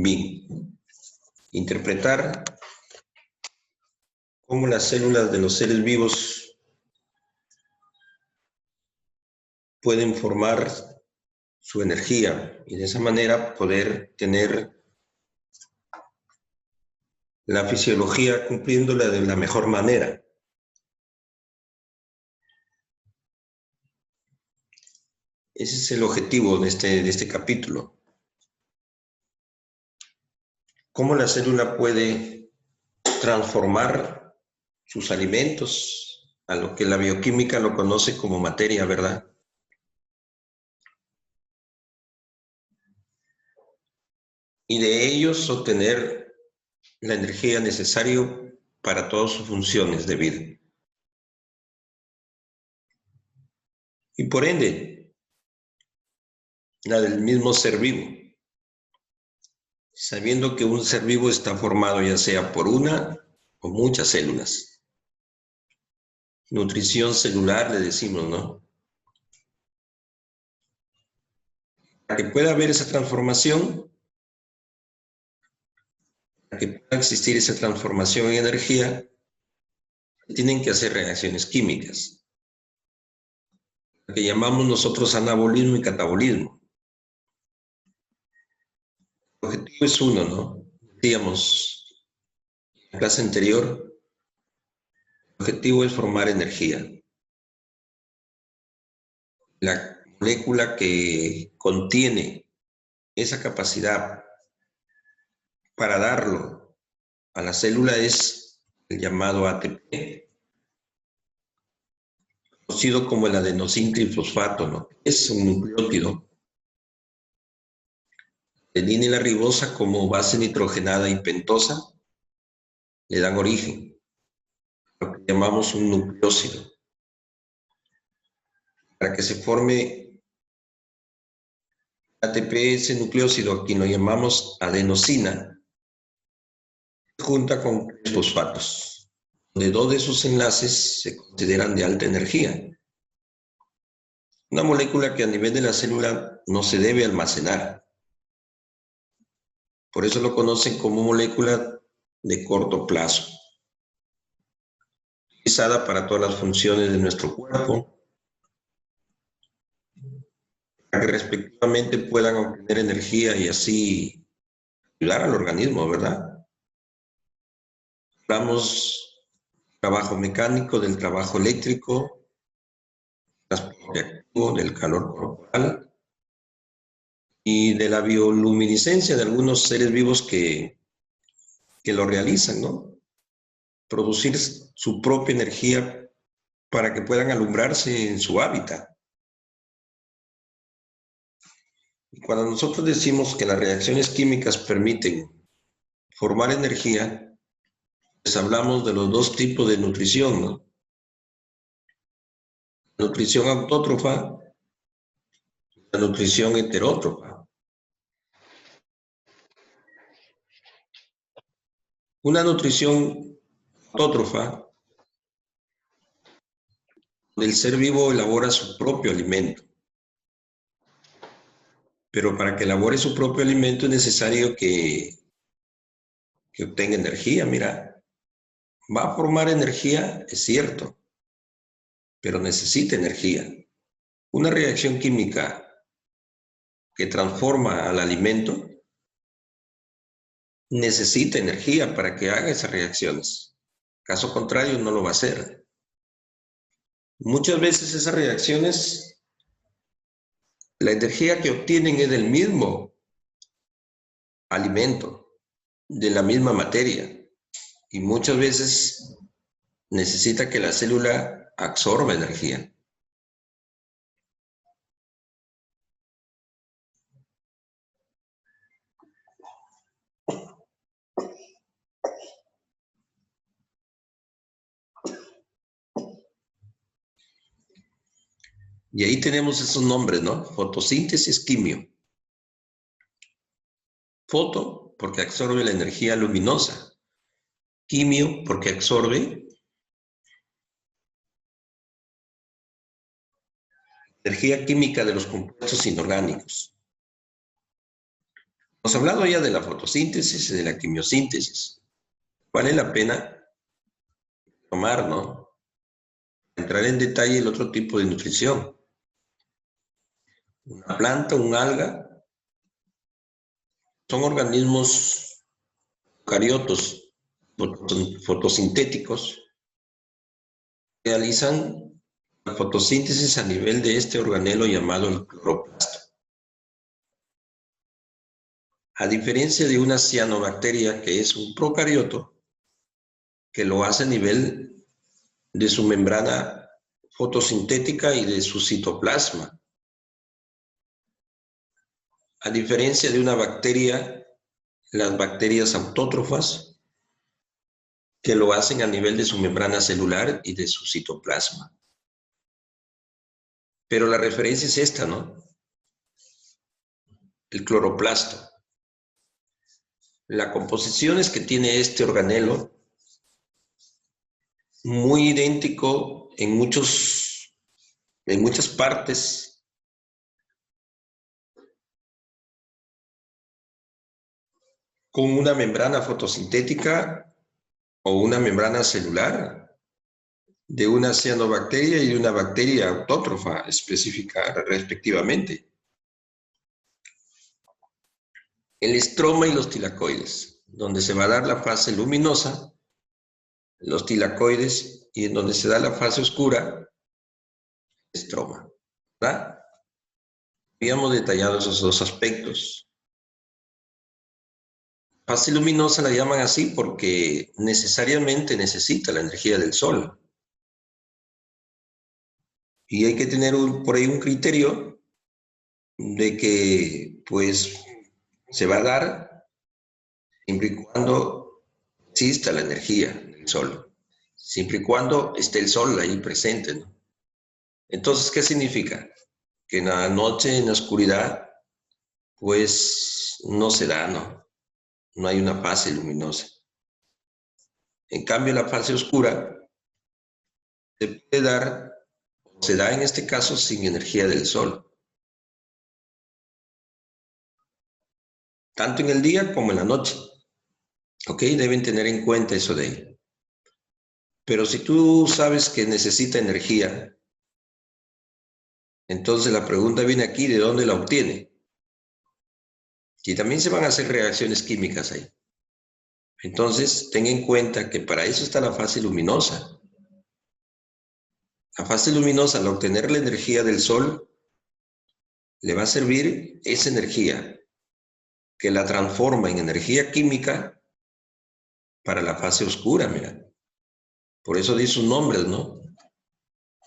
Bien, interpretar cómo las células de los seres vivos pueden formar su energía y de esa manera poder tener la fisiología cumpliéndola de la mejor manera. Ese es el objetivo de este capítulo. Cómo la célula puede transformar sus alimentos a lo que la bioquímica lo conoce como materia, ¿verdad? Y de ellos obtener la energía necesaria para todas sus funciones de vida. Y por ende, la del mismo ser vivo. Sabiendo que un ser vivo está formado ya sea por una o muchas células. Nutrición celular le decimos, ¿no? Para que pueda haber esa transformación, para que pueda existir esa transformación en energía, tienen que hacer reacciones químicas, lo que llamamos nosotros anabolismo y catabolismo. El objetivo es uno, ¿no? Decíamos en la clase anterior, el objetivo es formar energía. La molécula que contiene esa capacidad para darlo a la célula es el llamado ATP, conocido como el adenosíntrifosfato, ¿no? Es un nucleótido. Adenina y la ribosa como base nitrogenada y pentosa le dan origen, lo que llamamos un nucleósido. Para que se forme ATP, ese nucleósido, aquí lo llamamos adenosina, junta con tres fosfatos, donde dos de esos enlaces se consideran de alta energía. Una molécula que a nivel de la célula no se debe almacenar. Por eso lo conocen como molécula de corto plazo. Utilizada para todas las funciones de nuestro cuerpo, para que respectivamente puedan obtener energía y así ayudar al organismo, ¿verdad? Hablamos del trabajo mecánico, del trabajo eléctrico, transporte activo, del calor corporal y de la bioluminiscencia de algunos seres vivos que lo realizan, ¿no? Producir su propia energía para que puedan alumbrarse en su hábitat. Y cuando nosotros decimos que las reacciones químicas permiten formar energía, pues hablamos de los dos tipos de nutrición, ¿no? La nutrición autótrofa y la nutrición heterótrofa. Una nutrición autótrofa, donde el ser vivo elabora su propio alimento. Pero para que elabore su propio alimento es necesario que obtenga energía. Mira, va a formar energía, es cierto, pero necesita energía. Una reacción química que transforma al alimento necesita energía para que haga esas reacciones. Caso contrario, no lo va a hacer. Muchas veces esas reacciones, la energía que obtienen es del mismo alimento, de la misma materia. Y muchas veces necesita que la célula absorba energía. Y ahí tenemos esos nombres, ¿no? Fotosíntesis, quimio. Foto, porque absorbe la energía luminosa. Quimio, porque absorbe energía química de los compuestos inorgánicos. Hemos hablado ya de la fotosíntesis y de la quimiosíntesis. Vale la pena tomar, ¿no? Entrar en detalle el otro tipo de nutrición. Una planta, un alga, son organismos eucariotos fotosintéticos que realizan la fotosíntesis a nivel de este organelo llamado el cloroplasto. A diferencia de una cianobacteria, que es un procarioto, que lo hace a nivel de su membrana fotosintética y de su citoplasma. A diferencia de una bacteria, las bacterias autótrofas, que lo hacen a nivel de su membrana celular y de su citoplasma. Pero la referencia es esta, ¿no? El cloroplasto. La composición es que tiene este organelo muy idéntico en muchas partes, con una membrana fotosintética o una membrana celular de una cianobacteria y de una bacteria autótrofa específica respectivamente. El estroma y los tilacoides, donde se va a dar la fase luminosa, los tilacoides, y en donde se da la fase oscura, estroma, ¿verdad? Habíamos detallado esos dos aspectos. Fase luminosa la llaman así porque necesariamente necesita la energía del sol. Y hay que tener por ahí un criterio de que, pues, se va a dar siempre y cuando exista la energía del sol, siempre y cuando esté el sol ahí presente, ¿no? Entonces, ¿qué significa? Que en la noche, en la oscuridad, pues no se da, ¿no? No hay una fase luminosa. En cambio, la fase oscura se puede dar, se da en este caso sin energía del sol, tanto en el día como en la noche. ¿Ok? Deben tener en cuenta eso de ahí. Pero si tú sabes que necesita energía, entonces la pregunta viene aquí, ¿de dónde la obtiene? Y también se van a hacer reacciones químicas ahí. Entonces, ten en cuenta que para eso está la fase luminosa. La fase luminosa, al obtener la energía del sol, le va a servir esa energía que la transforma en energía química para la fase oscura, mira. Por eso dice sus nombres, ¿no?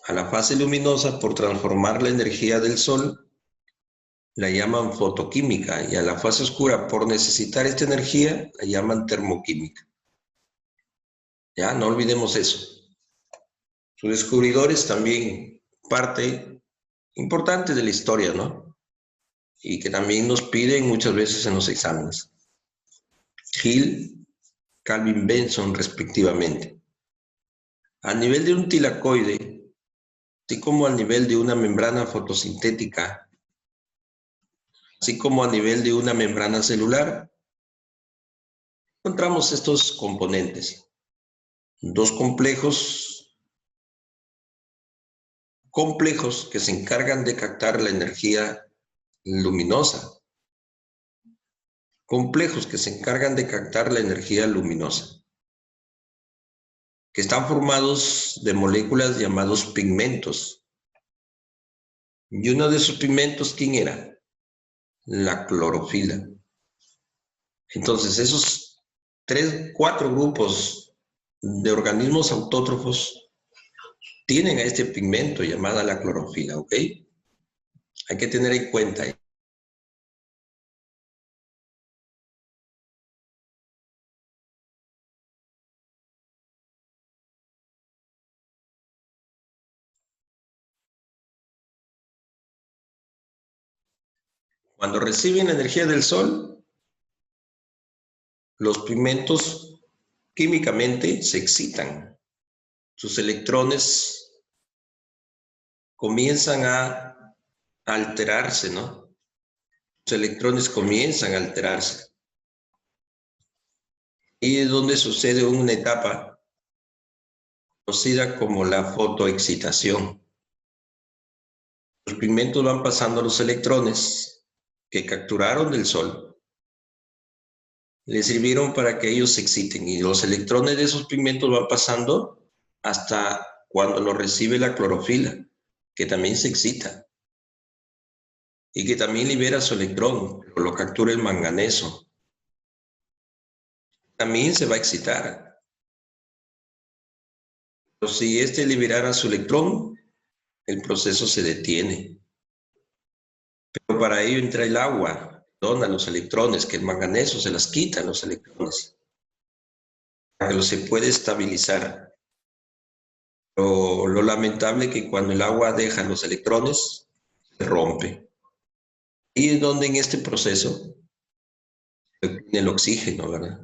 A la fase luminosa, por transformar la energía del sol, la llaman fotoquímica, y a la fase oscura, por necesitar esta energía, la llaman termoquímica. Ya, no olvidemos eso. Sus descubridores también parte importante de la historia, ¿no? Y que también nos piden muchas veces en los exámenes. Hill, Calvin Benson, respectivamente. A nivel de un tilacoide, así como a nivel de una membrana fotosintética, así como a nivel de una membrana celular, encontramos estos componentes. Dos complejos que se encargan de captar la energía luminosa. Complejos que se encargan de captar la energía luminosa, que están formados de moléculas llamados pigmentos. Y uno de esos pigmentos, ¿quién era? La clorofila. Entonces, esos 4 grupos de organismos autótrofos tienen a este pigmento llamada la clorofila, ¿ok? Hay que tener en cuenta. Cuando reciben la energía del sol, los pigmentos químicamente se excitan. Sus electrones comienzan a alterarse, ¿no? los electrones comienzan a alterarse. Y es donde sucede una etapa conocida como la fotoexcitación. Los pigmentos van pasando a los electrones que capturaron del Sol. Les sirvieron para que ellos se exciten y los electrones de esos pigmentos van pasando hasta cuando lo recibe la clorofila, que también se excita y que también libera su electrón, pero lo captura el manganeso. También se va a excitar. Pero si este liberara su electrón, el proceso se detiene. Pero para ello entra el agua, dona los electrones, que el manganeso se las quita a los electrones, para que se puede estabilizar. Pero lo lamentable es que cuando el agua deja los electrones, se rompe. Y es donde en este proceso el oxígeno, ¿verdad?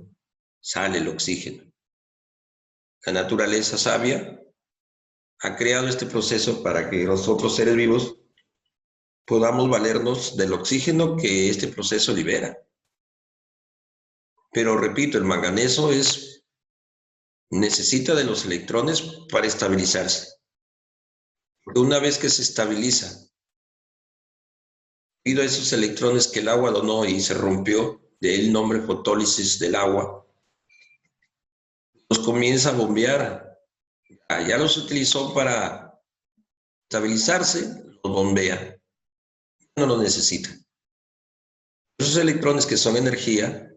Sale el oxígeno. La naturaleza sabia ha creado este proceso para que nosotros seres vivos podamos valernos del oxígeno que este proceso libera. Pero repito, el manganeso necesita de los electrones para estabilizarse. Porque una vez que se estabiliza, debido a esos electrones que el agua donó y se rompió, de ahí el nombre fotólisis del agua, los comienza a bombear. Ya los utilizó para estabilizarse, los bombea. No los necesita. Esos electrones que son energía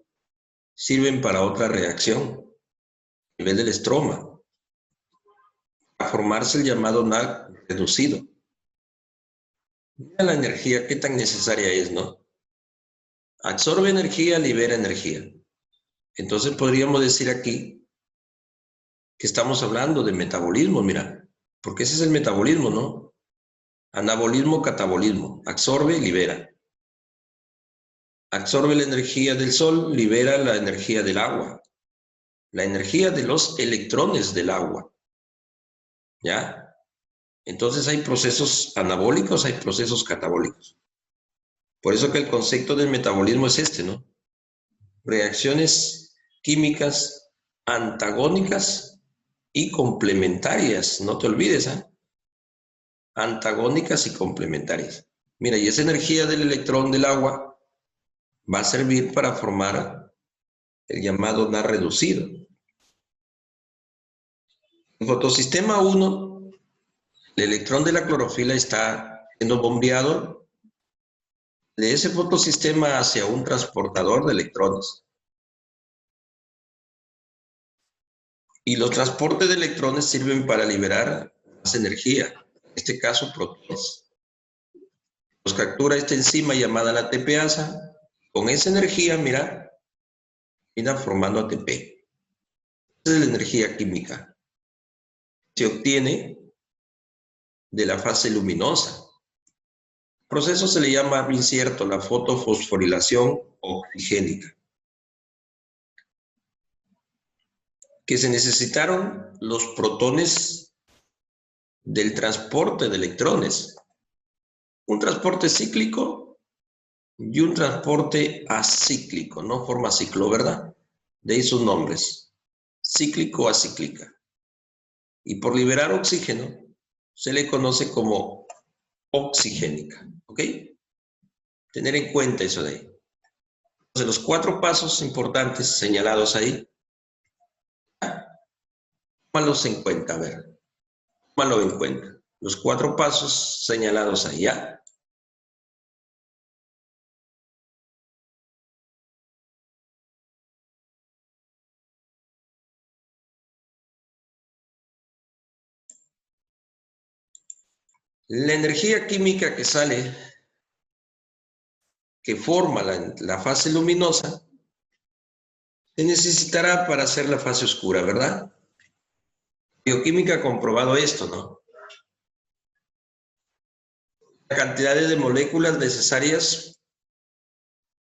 sirven para otra reacción, a nivel del estroma, a formarse el llamado NAC reducido. Mira la energía, qué tan necesaria es, ¿no? Absorbe energía, libera energía. Entonces podríamos decir aquí que estamos hablando de metabolismo, mira, porque ese es el metabolismo, ¿no? Anabolismo, catabolismo, absorbe y libera. Absorbe la energía del sol, libera la energía del agua, la energía de los electrones del agua, ¿ya? Entonces hay procesos anabólicos, hay procesos catabólicos. Por eso que el concepto del metabolismo es este, ¿no? Reacciones químicas antagónicas y complementarias, no te olvides, ¿eh? Antagónicas y complementarias. Mira, y esa energía del electrón del agua va a servir para formar el llamado NAR reducido. En fotosistema 1, el electrón de la clorofila está siendo bombeado de ese fotosistema hacia un transportador de electrones. Y los transportes de electrones sirven para liberar más energía, en este caso protones. Los captura esta enzima llamada la ATPasa. Con esa energía, mira, termina formando ATP. Esa es la energía química. Se obtiene de la fase luminosa. El proceso se le llama bien cierto la fotofosforilación oxigénica. Que se necesitaron los protones del transporte de electrones. Un transporte cíclico y un transporte acíclico, no forma ciclo, ¿verdad? De ahí sus nombres, cíclico, acíclica. Y por liberar oxígeno, se le conoce como oxigénica, ¿ok? Tener en cuenta eso de ahí. Entonces, los 4 pasos importantes señalados ahí, tómalos en cuenta, a ver, tómalo en cuenta. Los 4 pasos señalados ahí, ¿ya? La energía química que sale, que forma la fase luminosa, se necesitará para hacer la fase oscura, ¿verdad? Bioquímica ha comprobado esto, ¿no? La cantidad de moléculas necesarias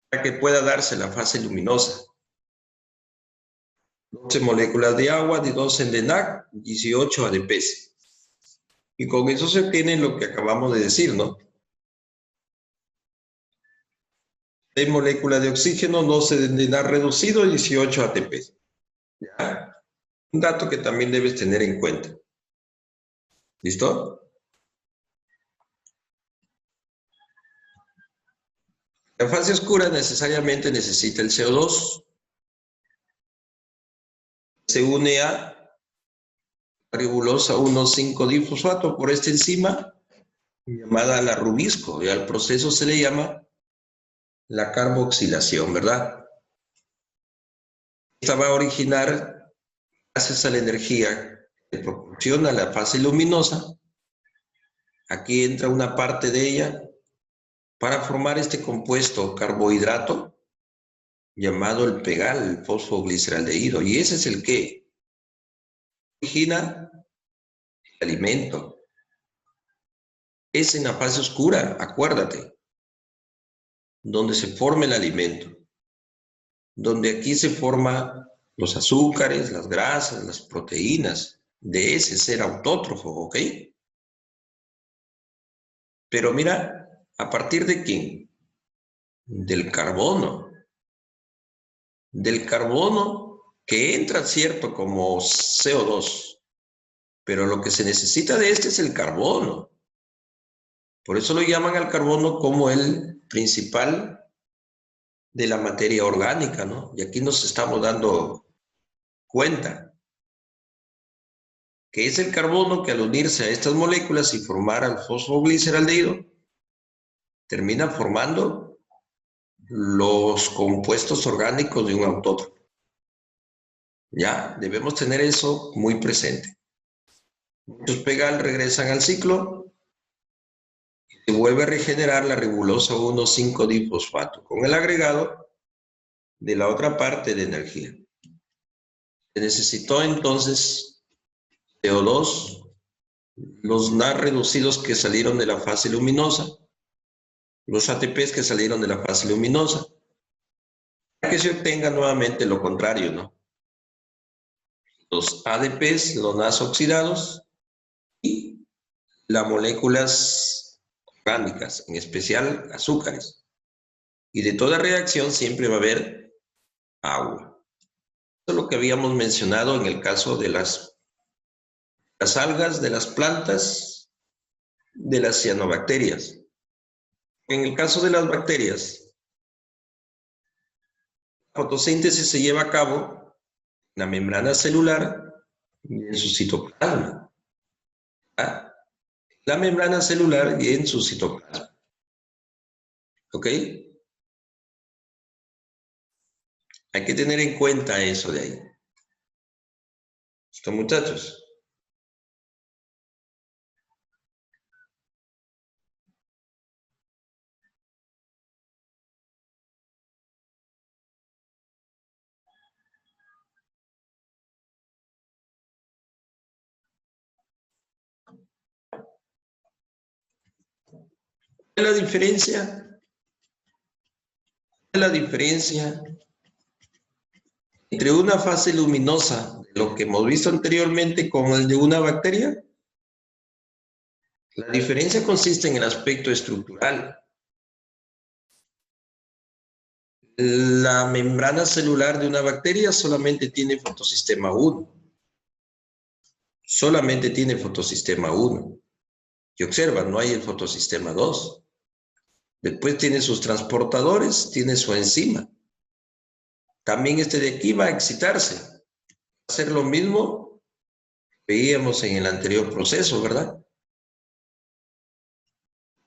para que pueda darse la fase luminosa. 12 moléculas de agua, de 12 de NAC, 18 ADPs. Y con eso se obtiene lo que acabamos de decir, ¿no? de molécula de oxígeno no se tendrá reducido 18 ATP. ¿Ya? Un dato que también debes tener en cuenta. ¿Listo? La fase oscura necesariamente necesita el CO2. Se une a ribulosa 1,5-difosfato por esta enzima llamada la rubisco, y al proceso se le llama la carboxilación, ¿verdad? Esta va a originar, gracias a la energía que proporciona la fase luminosa, aquí entra una parte de ella para formar este compuesto carbohidrato llamado el PEGAL, el fosfogliceraldehído, y ese es el que origina el alimento. Es en la fase oscura, acuérdate, donde se forma el alimento, donde aquí se forman los azúcares, las grasas, las proteínas, de ese ser autótrofo, ¿ok? Pero mira, ¿a partir de quién? Del carbono. Del carbono que entra, cierto, como CO2, pero lo que se necesita de este es el carbono. Por eso lo llaman al carbono como el principal de la materia orgánica, ¿no? Y aquí nos estamos dando cuenta que es el carbono que al unirse a estas moléculas y formar al fosfogliceraldehído, termina formando los compuestos orgánicos de un autótropo. Ya, debemos tener eso muy presente. Muchos PEGAL regresan al ciclo y se vuelve a regenerar la ribulosa 1,5-difosfato con el agregado de la otra parte de energía. Se necesitó entonces CO2, los NAD reducidos que salieron de la fase luminosa, los ATPs que salieron de la fase luminosa, para que se obtenga nuevamente lo contrario, ¿no? Los ADPs, los NAS oxidados, y las moléculas orgánicas, en especial azúcares. Y de toda reacción siempre va a haber agua. Eso es lo que habíamos mencionado en el caso de las algas, de las plantas, de las cianobacterias. En el caso de las bacterias, la fotosíntesis se lleva a cabo en la membrana celular y en su citoplasma. ¿Ah? La membrana celular y en su citoplasma. ¿Ok? Hay que tener en cuenta eso de ahí. ¿Listo, muchachos? ¿Cuál es la diferencia? ¿Cuál es la diferencia entre una fase luminosa, de lo que hemos visto anteriormente, con el de una bacteria? La diferencia consiste en el aspecto estructural. La membrana celular de una bacteria solamente tiene fotosistema 1. Solamente tiene fotosistema 1. Y observa, no hay el fotosistema 2. Después tiene sus transportadores, tiene su enzima. También este de aquí va a excitarse. Va a hacer lo mismo que veíamos en el anterior proceso, ¿verdad?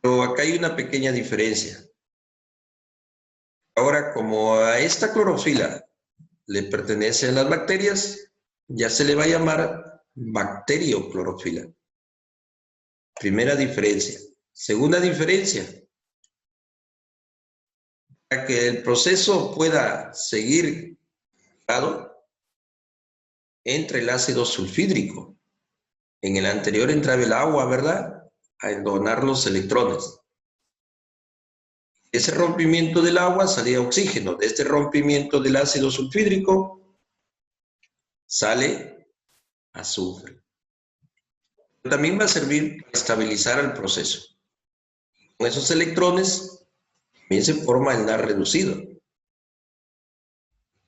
Pero acá hay una pequeña diferencia. Ahora, como a esta clorofila le pertenece a las bacterias, ya se le va a llamar bacterioclorofila. Primera diferencia. Segunda diferencia. Para que el proceso pueda seguir entra el ácido sulfídrico. En el anterior entraba el agua, ¿verdad? A donar los electrones. Ese rompimiento del agua salía oxígeno. De este rompimiento del ácido sulfídrico sale azufre. También va a servir para estabilizar el proceso. Con esos electrones también se forma el NAR reducido.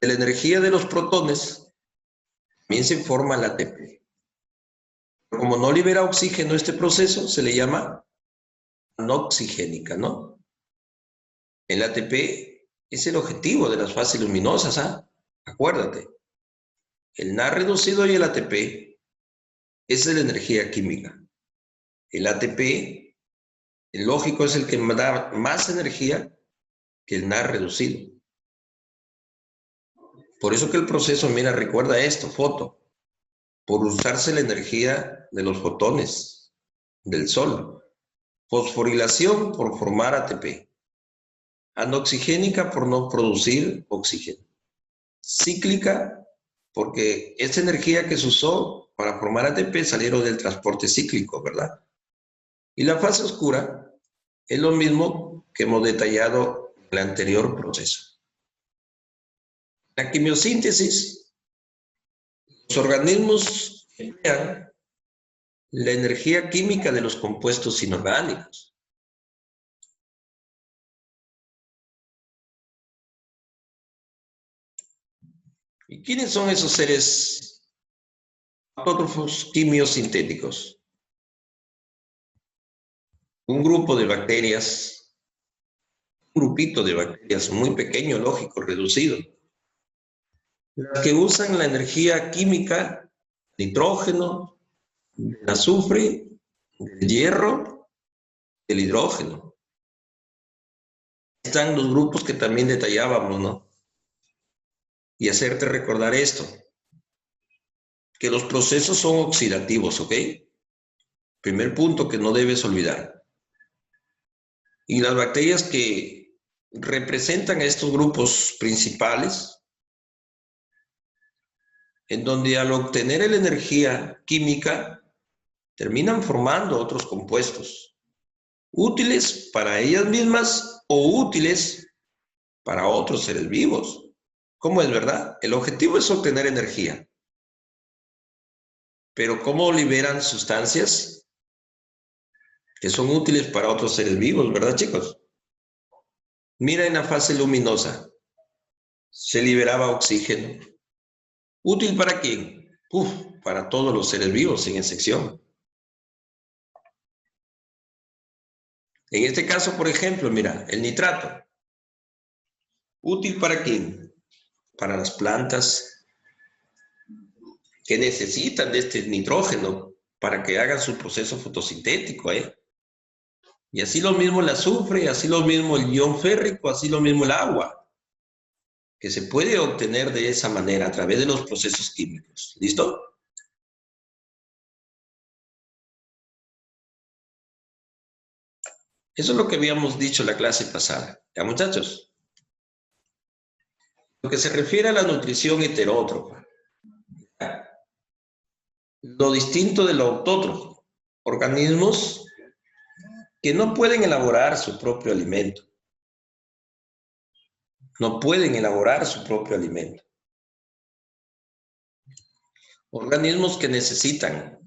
De la energía de los protones también se forma el ATP. Como no libera oxígeno este proceso, se le llama anoxigénica, ¿no? El ATP es el objetivo de las fases luminosas, ¿ah? Acuérdate. El NAR reducido y el ATP, esa es la energía química. El ATP, el lógico, es el que da más energía que el NAR reducido. Por eso que el proceso, mira, recuerda esto, foto, por usarse la energía de los fotones del Sol. Fosforilación por formar ATP. Anoxigénica por no producir oxígeno. Cíclica porque esa energía que se usó para formar ATP salieron del transporte cíclico, ¿verdad? Y la fase oscura es lo mismo que hemos detallado en el anterior proceso. La quimiosíntesis, los organismos emplean la energía química de los compuestos inorgánicos. ¿Y quiénes son esos seres autótrofos quimiosintéticos? Un grupo de bacterias, un grupito de bacterias muy pequeño, lógico, reducido, las que usan la energía química, nitrógeno, del azufre, del hierro, del hidrógeno. Están los grupos que también detallábamos, ¿no? Y hacerte recordar esto, que los procesos son oxidativos, ¿ok? Primer punto que no debes olvidar. Y las bacterias que representan a estos grupos principales, en donde al obtener la energía química, terminan formando otros compuestos, útiles para ellas mismas o útiles para otros seres vivos. ¿Cómo es, verdad? El objetivo es obtener energía. Pero ¿cómo liberan sustancias que son útiles para otros seres vivos, verdad, chicos? Mira en la fase luminosa, se liberaba oxígeno. ¿Útil para quién? Para todos los seres vivos, sin excepción. En este caso, por ejemplo, mira, el nitrato. ¿Útil para quién? Para las plantas que necesitan de este nitrógeno para que hagan su proceso fotosintético, ¿eh? Y así lo mismo el azufre, así lo mismo el ion férrico, así lo mismo el agua, que se puede obtener de esa manera a través de los procesos químicos. ¿Listo? Eso es lo que habíamos dicho en la clase pasada. ¿Ya, muchachos? Lo que se refiere a la nutrición heterótrofa, lo distinto de lo autótrofo, organismos que no pueden elaborar su propio alimento. No pueden elaborar su propio alimento. Organismos que necesitan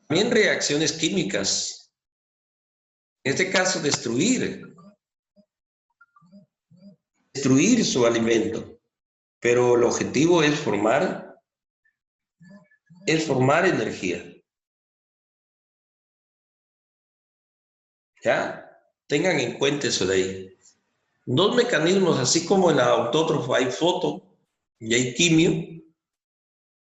también reacciones químicas. En este caso, destruir su alimento. Pero el objetivo es formar energía. ¿Ya? Tengan en cuenta eso de ahí. Dos mecanismos, así como en la autótrofa hay foto y hay quimio.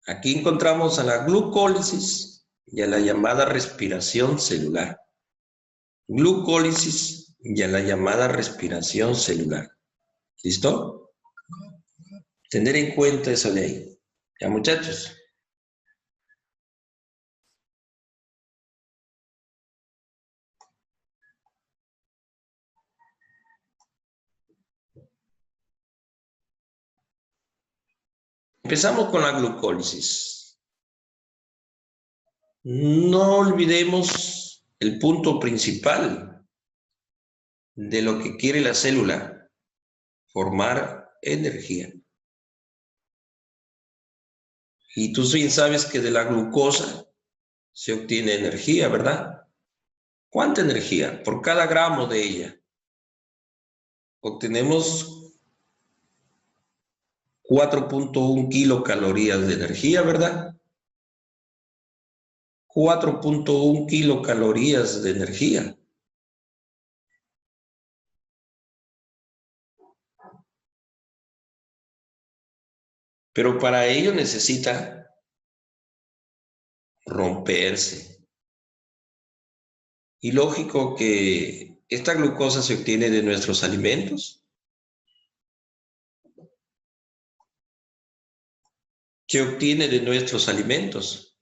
Aquí encontramos a la glucólisis y a la llamada respiración celular. Glucólisis y a la llamada respiración celular. ¿Listo? Tener en cuenta eso de ahí. ¿Ya, muchachos? Empezamos con la glucólisis. No olvidemos el punto principal de lo que quiere la célula, formar energía. Y tú bien sabes que de la glucosa se obtiene energía, ¿verdad? ¿Cuánta energía? Por cada gramo de ella. obtenemos 4.1 kilocalorías de energía, ¿verdad? 4.1 kilocalorías de energía. Pero para ello necesita romperse. Y lógico que esta glucosa se obtiene de nuestros alimentos. Se obtiene de nuestros alimentos.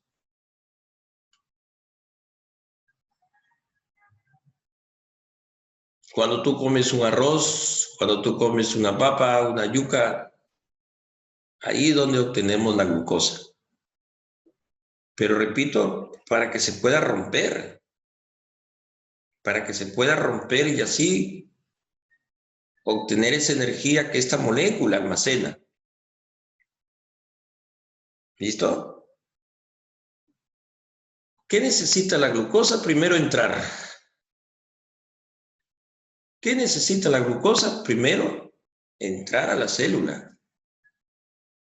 Cuando tú comes un arroz, cuando tú comes una papa, una yuca, ahí es donde obtenemos la glucosa. Pero repito, para que se pueda romper y así obtener esa energía que esta molécula almacena. ¿Listo? ¿Qué necesita la glucosa? Primero entrar. ¿Qué necesita la glucosa? Primero, entrar a la célula.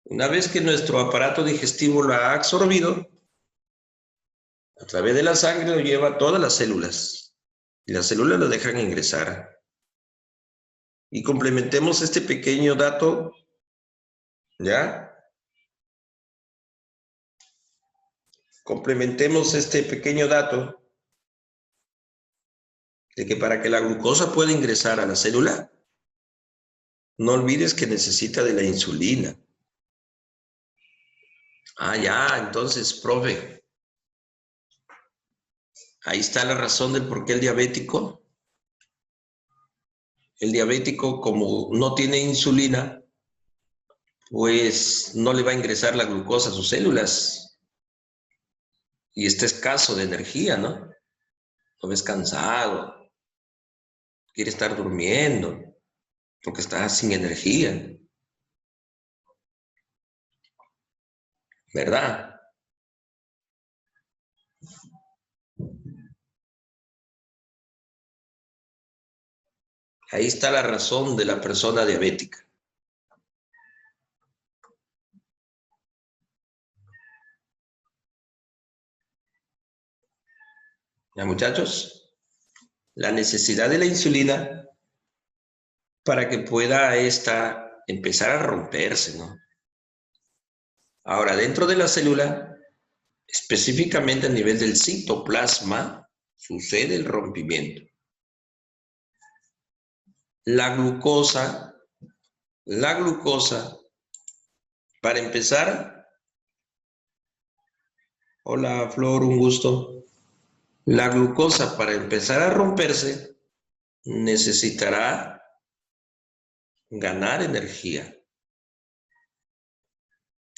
Una vez que nuestro aparato digestivo la ha absorbido, a través de la sangre lo lleva a todas las células. Y las células lo dejan ingresar. Y complementemos este pequeño dato, ¿ya? Complementemos este pequeño dato de que para que la glucosa pueda ingresar a la célula, no olvides que necesita de la insulina. Ah, ya, entonces, profe, ahí está la razón del por qué el diabético, como no tiene insulina, pues no le va a ingresar la glucosa a sus células. Y está escaso de energía, ¿no? Lo ves cansado, quiere estar durmiendo, porque está sin energía. ¿Verdad? Ahí está la razón de la persona diabética. ¿Ya, muchachos? La necesidad de la insulina para que pueda esta empezar a romperse, ¿no? Ahora, dentro de la célula, específicamente a nivel del citoplasma, sucede el rompimiento. La glucosa, para empezar, hola Flor, un gusto. La glucosa, para empezar a romperse, necesitará ganar energía.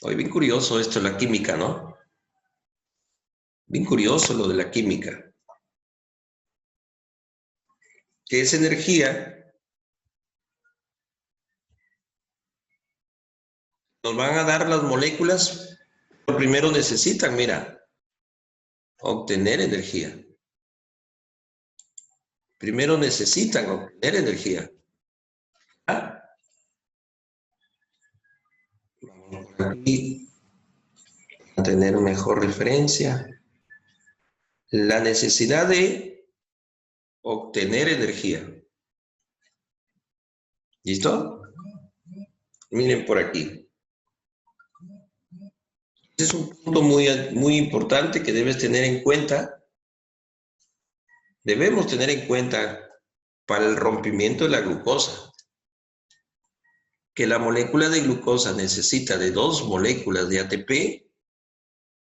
Hoy bien curioso esto de la química, ¿no? Bien curioso lo de la química. Que esa energía nos van a dar las moléculas, pero primero necesitan, mira, obtener energía. Primero necesitan obtener energía. ¿Ah? Vamos por aquí a tener mejor referencia. La necesidad de obtener energía. ¿Listo? Miren por aquí. Este es un punto muy importante que debes tener en cuenta. Debemos tener en cuenta para el rompimiento de la glucosa, que la molécula de glucosa necesita de 2 moléculas de ATP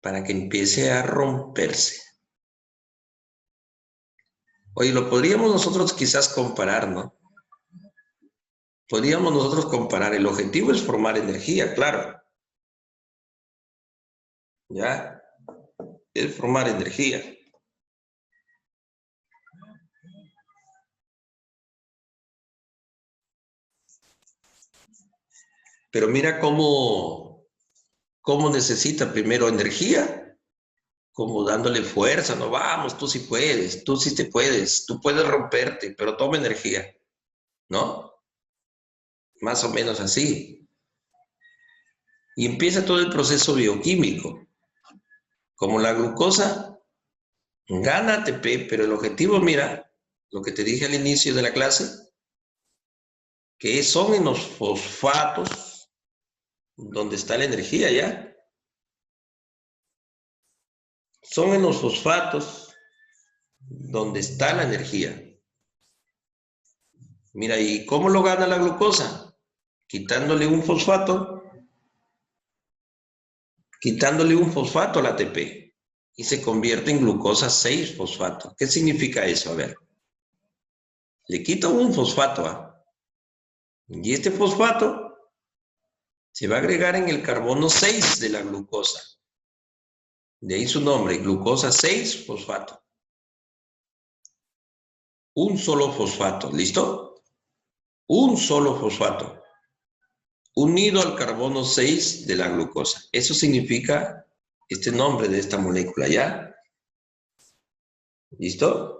para que empiece a romperse. Oye, lo podríamos nosotros quizás comparar, ¿no? Podríamos nosotros comparar. El objetivo es formar energía, claro. ¿Ya? Es formar energía. Pero mira cómo necesita primero energía, como dándole fuerza, no, vamos, tú sí puedes, tú sí te puedes, tú puedes romperte, pero toma energía, ¿no? más o menos así. Y empieza todo el proceso bioquímico. Como la glucosa gana ATP, pero el objetivo, mira, lo que te dije al inicio de la clase, que son en los fosfatos donde está la energía ya. Son en los fosfatos donde está la energía. Mira, ¿y cómo lo gana la glucosa? Quitándole un fosfato al ATP y se convierte en glucosa 6-fosfato. ¿Qué significa eso? A ver, le quito un fosfato, ¿ah? Y este fosfato se va a agregar en el carbono 6 de la glucosa. De ahí su nombre, glucosa 6-fosfato. Un solo fosfato, ¿listo? Un solo fosfato unido al carbono 6 de la glucosa. Eso significa este nombre de esta molécula, ¿ya? ¿Listo?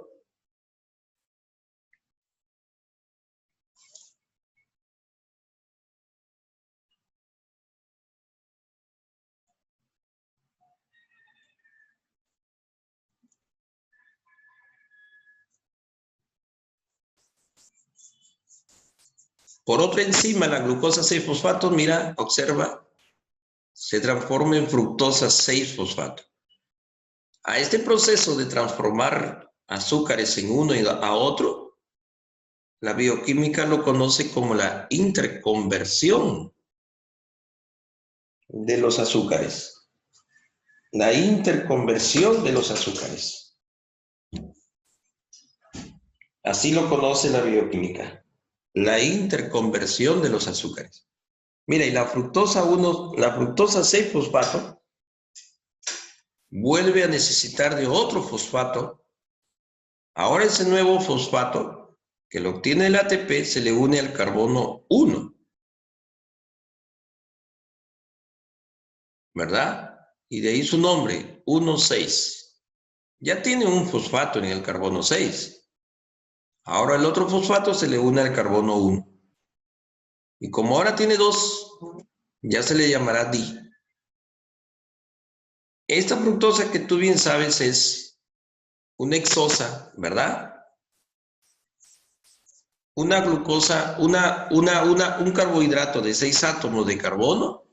Por otra enzima, la glucosa 6-fosfato, mira, observa, se transforma en fructosa 6-fosfato. A este proceso de transformar azúcares en uno y a otro, la bioquímica lo conoce como la interconversión de los azúcares. La interconversión de los azúcares. Así lo conoce la bioquímica. La interconversión de los azúcares. Mira, y la fructosa 6-fosfato vuelve a necesitar de otro fosfato. Ahora ese nuevo fosfato que lo obtiene el ATP se le une al carbono 1. ¿Verdad? Y de ahí su nombre, 1,6. Ya tiene un fosfato en el carbono 6. Ahora el otro fosfato se le une al carbono 1. Y como ahora tiene 2, ya se le llamará di. Esta fructosa que tú bien sabes es una hexosa, ¿verdad? Una glucosa, un carbohidrato de 6 átomos de carbono.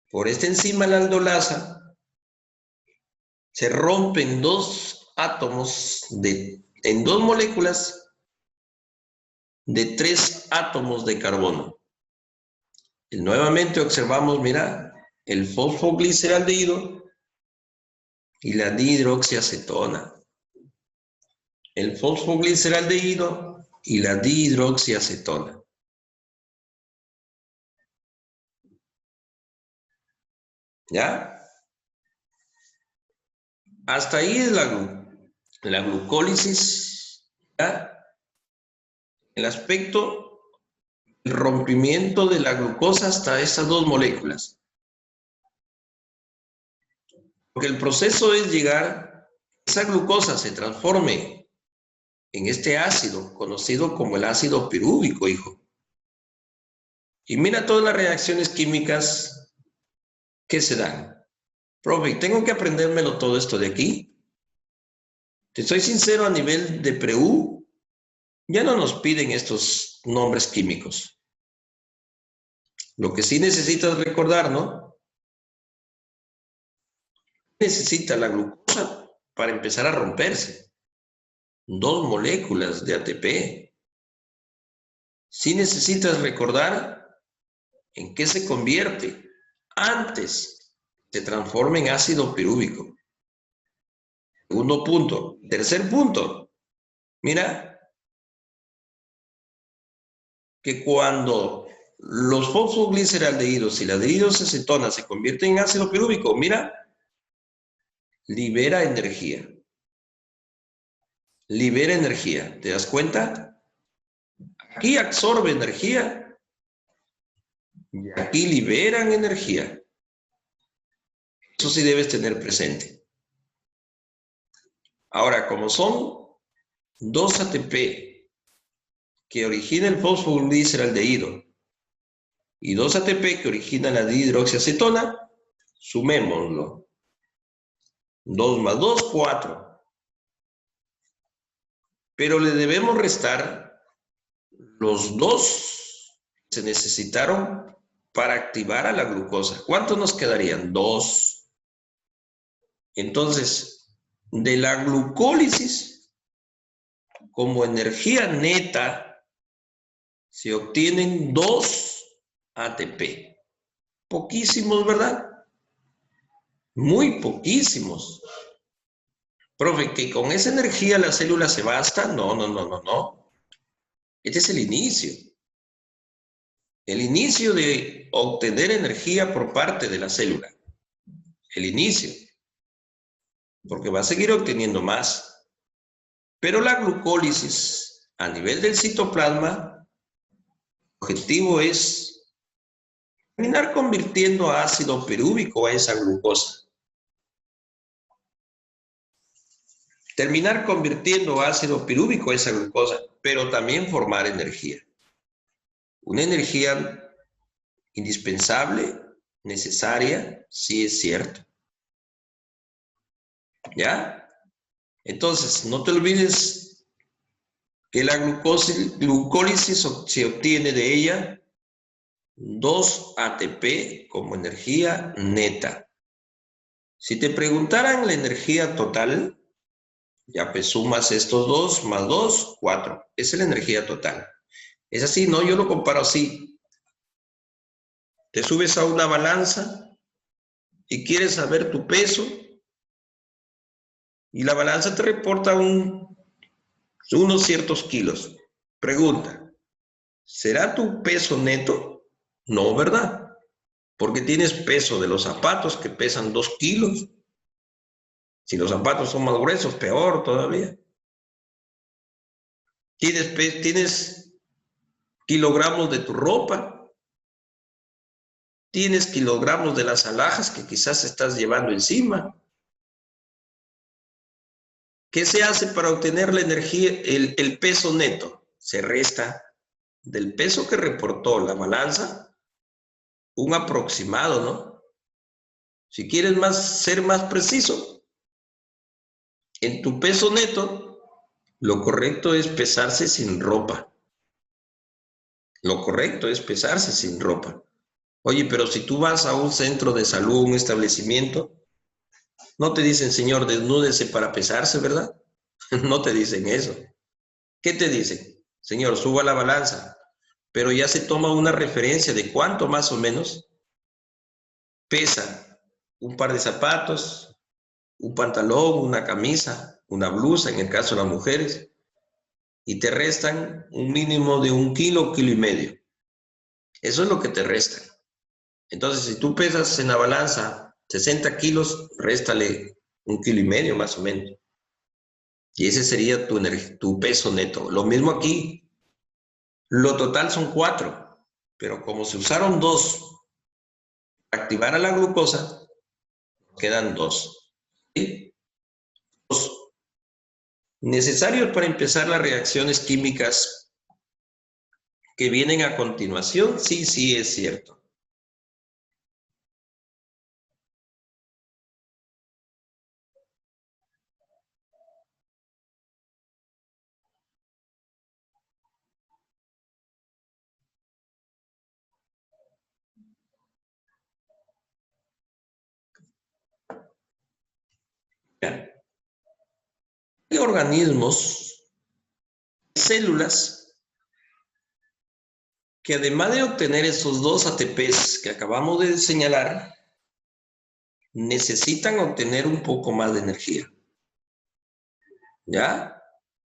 Por esta enzima, la aldolasa, se rompen 2 átomos en 2 moléculas de 3 átomos de carbono. Y nuevamente observamos, mira, el fosfogliceraldehído y la dihidroxiacetona. El fosfogliceraldehído y la dihidroxiacetona. ¿Ya? Hasta ahí es la glucólisis, ¿ya? El aspecto, el rompimiento de la glucosa hasta esas 2 moléculas. Porque el proceso es llegar, esa glucosa se transforme en este ácido, conocido como el ácido pirúvico, hijo. Y mira todas las reacciones químicas que se dan. Profe, ¿tengo que aprendérmelo todo esto de aquí? Te soy sincero, a nivel de PREU, ya no nos piden estos nombres químicos. Lo que sí necesitas recordar, ¿no? Necesita la glucosa para empezar a romperse. 2 moléculas de ATP. Sí necesitas recordar en qué se convierte antes se transforma en ácido pirúvico. Segundo punto. Tercer punto. Mira que cuando los fosfogliceraldehídos y la dihidroxiacetona se convierten en ácido pirúvico, mira, libera energía. Libera energía. ¿Te das cuenta? Aquí absorbe energía y aquí liberan energía. Eso sí debes tener presente. Ahora, como son 2 ATP que origina el fosfogliceraldehído y 2 ATP que originan la dihidroxiacetona, sumémoslo. 2 más 2, 4. Pero le debemos restar los 2 que se necesitaron para activar a la glucosa. ¿Cuántos nos quedarían? 2. Entonces, de la glucólisis, como energía neta, se obtienen 2 ATP. Poquísimos, ¿verdad? Muy poquísimos. Profe, que con esa energía la célula se basta. No, no, no, no, no. Este es el inicio. El inicio de obtener energía por parte de la célula. El inicio. Porque va a seguir obteniendo más. Pero la glucólisis a nivel del citoplasma, el objetivo es terminar convirtiendo a ácido pirúvico a esa glucosa. Terminar convirtiendo ácido pirúvico a esa glucosa, pero también formar energía. Una energía indispensable, necesaria, sí es cierto. ¿Ya? Entonces, no te olvides que la glucólisis se obtiene de ella 2 ATP como energía neta. Si te preguntaran la energía total, ya pues sumas estos 2 más 2, 4. Esa es la energía total. Es así, ¿no? Yo lo comparo así. Te subes a una balanza y quieres saber tu peso y la balanza te reporta unos ciertos kilos. Pregunta, ¿será tu peso neto? No, ¿verdad? Porque tienes peso de los zapatos que pesan 2 kilos. Si los zapatos son más gruesos, peor todavía. Tienes kilogramos de tu ropa. Tienes kilogramos de las alhajas que quizás estás llevando encima. ¿Qué se hace para obtener la energía, el peso neto? Se resta del peso que reportó la balanza un aproximado, ¿no? Si quieres ser más preciso, en tu peso neto, lo correcto es pesarse sin ropa. Lo correcto es pesarse sin ropa. Oye, pero si tú vas a un centro de salud, un establecimiento, no te dicen, señor, desnúdese para pesarse, ¿verdad? No te dicen eso. ¿Qué te dicen? Señor, suba la balanza. Pero ya se toma una referencia de cuánto más o menos pesa un par de zapatos, un pantalón, una camisa, una blusa, en el caso de las mujeres, y te restan un mínimo de 1 kilo, kilo y medio. Eso es lo que te restan. Entonces, si tú pesas en la balanza 60 kilos, réstale 1 kilo y medio más o menos. Y ese sería tu peso neto. Lo mismo aquí. Lo total son 4, pero como se usaron 2 para activar a la glucosa, quedan 2. ¿Sí? 2 necesarios para empezar las reacciones químicas que vienen a continuación. Sí, sí, es cierto. Hay organismos, células, que además de obtener esos 2 ATPs que acabamos de señalar, necesitan obtener un poco más de energía. ¿Ya?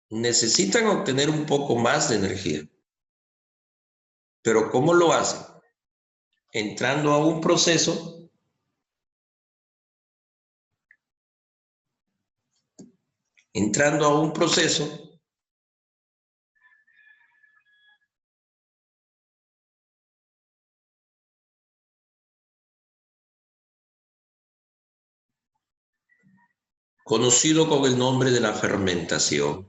Necesitan obtener un poco más de energía. Pero ¿cómo lo hacen? Entrando a un proceso conocido con el nombre de la fermentación,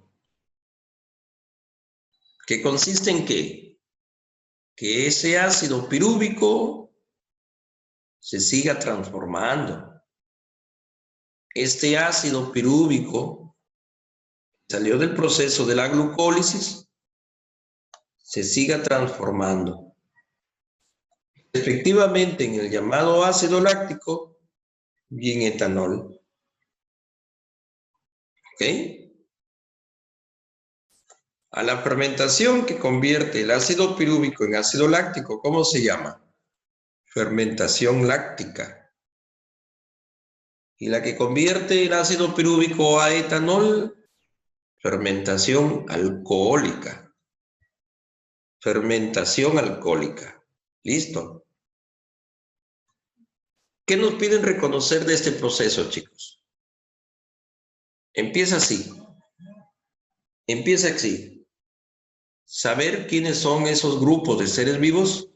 que consiste en qué? que ese ácido pirúvico se siga transformando. Este ácido pirúvico salió del proceso de la glucólisis, se siga transformando. Efectivamente, en el llamado ácido láctico y en etanol. ¿Ok? A la fermentación que convierte el ácido pirúvico en ácido láctico, ¿cómo se llama? Fermentación láctica. Y la que convierte el ácido pirúvico a etanol, fermentación alcohólica. Fermentación alcohólica. ¿Listo? ¿Qué nos piden reconocer de este proceso, chicos? Empieza así. Empieza así. Saber quiénes son esos grupos de seres vivos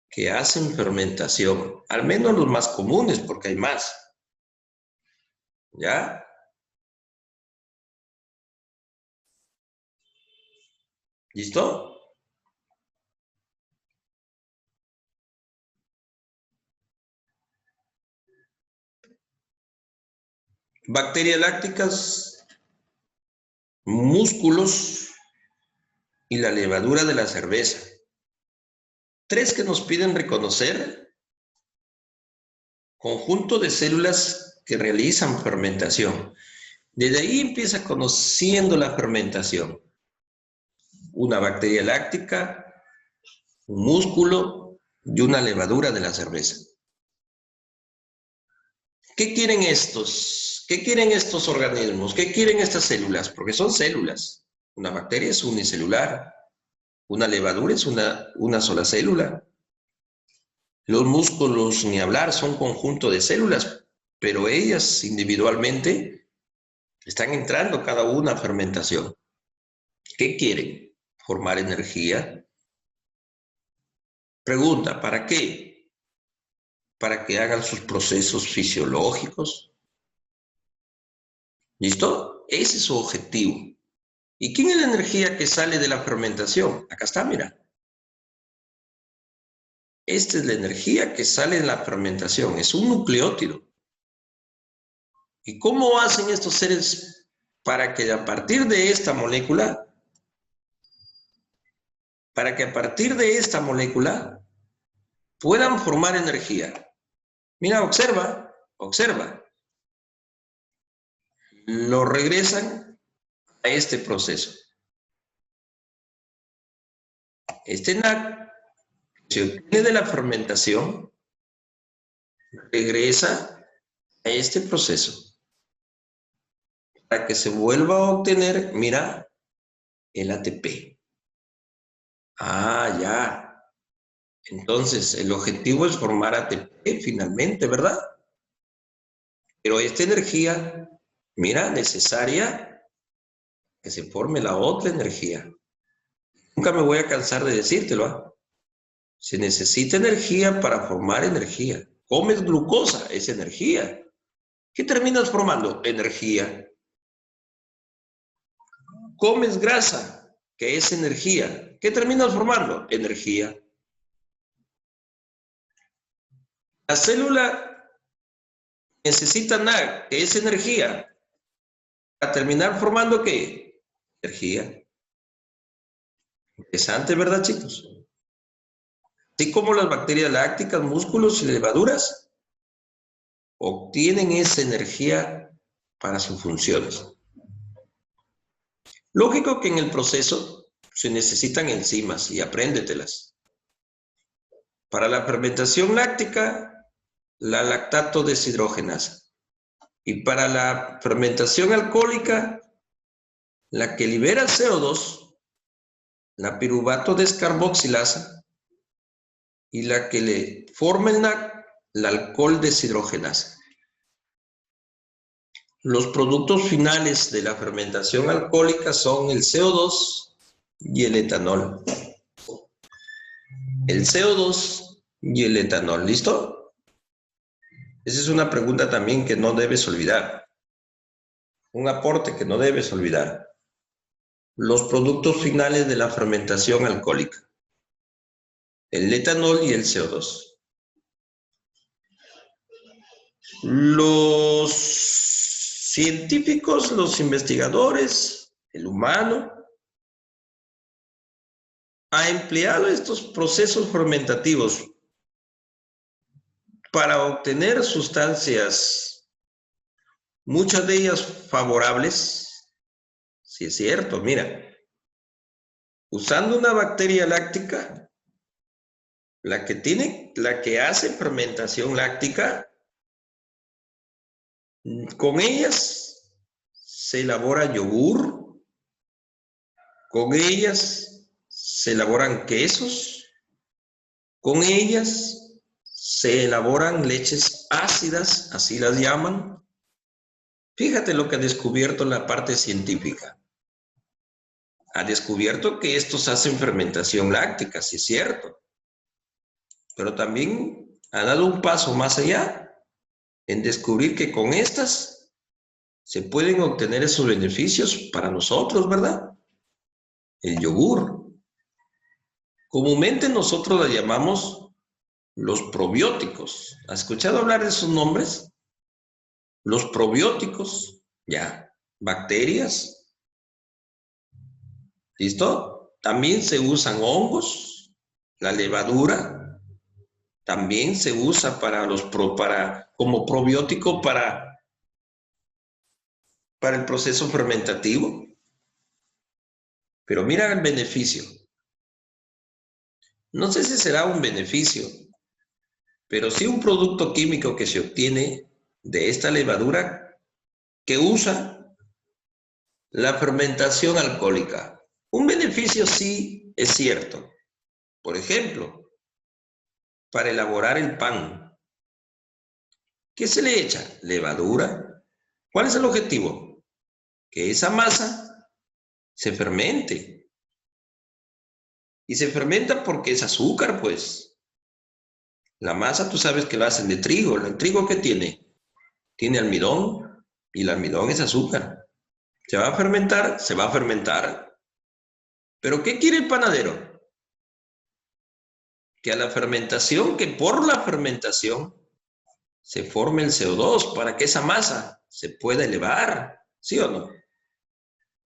que hacen fermentación. Al menos los más comunes, porque hay más. ¿Ya? ¿Listo? Bacterias lácticas, músculos y la levadura de la cerveza. 3 que nos piden reconocer. Conjunto de células que realizan fermentación. Desde ahí empieza conociendo la fermentación. Una bacteria láctica, un músculo y una levadura de la cerveza. ¿Qué quieren estos? ¿Qué quieren estos organismos? ¿Qué quieren estas células? Porque son células. Una bacteria es unicelular. Una levadura es una sola célula. Los músculos, ni hablar, son conjunto de células, pero ellas individualmente están entrando cada una a fermentación. ¿Qué quieren? Formar energía. Pregunta, ¿para qué? Para que hagan sus procesos fisiológicos. ¿Listo? Ese es su objetivo. ¿Y quién es la energía que sale de la fermentación? Acá está, mira. Esta es la energía que sale de la fermentación. Es un nucleótido. ¿Y cómo hacen estos seres para que a partir de esta molécula, puedan formar energía? Mira, observa, observa. Lo regresan a este proceso. Este NAC se obtiene de la fermentación, regresa a este proceso para que se vuelva a obtener, mira, el ATP. Ah, ya. Entonces, el objetivo es formar ATP finalmente, ¿verdad? Pero esta energía, mira, necesaria que se forme la otra energía. Nunca me voy a cansar de decírtelo, ¿eh? Se necesita energía para formar energía. Comes glucosa, es energía. ¿Qué terminas formando? Energía. Comes grasa, que es energía. ¿Qué terminas formando? Energía. La célula necesita NAD, que es energía. Para terminar formando, ¿qué? Energía. Interesante, ¿verdad, chicos? Así como las bacterias lácticas, músculos y levaduras obtienen esa energía para sus funciones. Lógico que en el proceso se necesitan enzimas y apréndetelas. Para la fermentación láctica, la lactato deshidrogenasa. Y para la fermentación alcohólica, la que libera CO2, la piruvato descarboxilasa, y la que le forma el NAC, la alcohol deshidrogenasa. Los productos finales de la fermentación alcohólica son el CO2 y el etanol. El CO2 y el etanol, ¿listo? Esa es una pregunta también que no debes olvidar. Un aporte que no debes olvidar. Los productos finales de la fermentación alcohólica. el etanol y el CO2. Los científicos, los investigadores, el humano, ha empleado estos procesos fermentativos para obtener sustancias, muchas de ellas favorables. Sí es cierto, mira, usando una bacteria láctica, la que hace fermentación láctica, con ellas se elabora yogur, con ellas se elaboran quesos, con ellas se elaboran leches ácidas, así las llaman. Fíjate lo que ha descubierto la parte científica. Ha descubierto que estos hacen fermentación láctica, sí es cierto. Pero también ha dado un paso más allá en descubrir que con estas se pueden obtener esos beneficios para nosotros, ¿verdad? El yogur. Comúnmente nosotros la llamamos los probióticos. ¿Has escuchado hablar de esos nombres? Los probióticos, ya, bacterias. ¿Listo? También se usan hongos, la levadura, también se usa como probiótico para el proceso fermentativo. Pero mira el beneficio. No sé si será un beneficio, pero sí un producto químico que se obtiene de esta levadura que usa la fermentación alcohólica. Un beneficio sí es cierto. Por ejemplo, para elaborar el pan, ¿qué se le echa? Levadura. ¿Cuál es el objetivo? Que esa masa se fermente. Y se fermenta porque es azúcar, pues. La masa, tú sabes que la hacen de trigo. ¿El trigo qué tiene? Tiene almidón, y el almidón es azúcar. ¿Se va a fermentar? Se va a fermentar. ¿Pero qué quiere el panadero? Que a la fermentación, que por la fermentación se forme el CO2 para que esa masa se pueda elevar, ¿sí o no?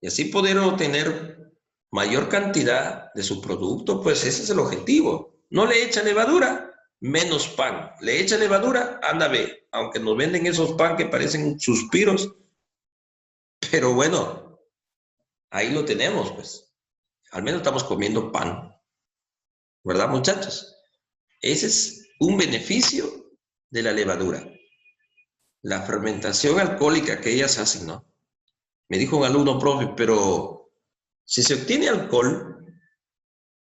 Y así poder obtener mayor cantidad de su producto, pues ese es el objetivo. No le echa levadura, menos pan. Le echa levadura, anda ve, aunque nos venden esos pan que parecen suspiros, pero bueno, ahí lo tenemos, pues. Al menos estamos comiendo pan, ¿verdad, muchachos? Ese es un beneficio de la levadura. La fermentación alcohólica que ellas hacen, ¿no? Me dijo un alumno, profe, pero si se obtiene alcohol,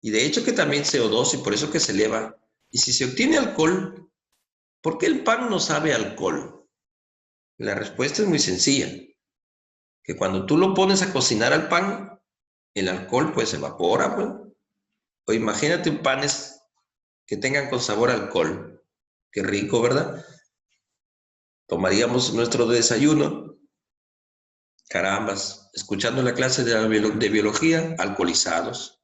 y de hecho que también CO2 y por eso que se eleva, y si se obtiene alcohol, ¿por qué el pan no sabe a alcohol? La respuesta es muy sencilla, que cuando tú lo pones a cocinar al pan, el alcohol pues se evapora, pues. O imagínate panes que tengan con sabor a alcohol. Qué rico, ¿verdad? Tomaríamos nuestro desayuno, carambas, escuchando la clase de biología, alcoholizados.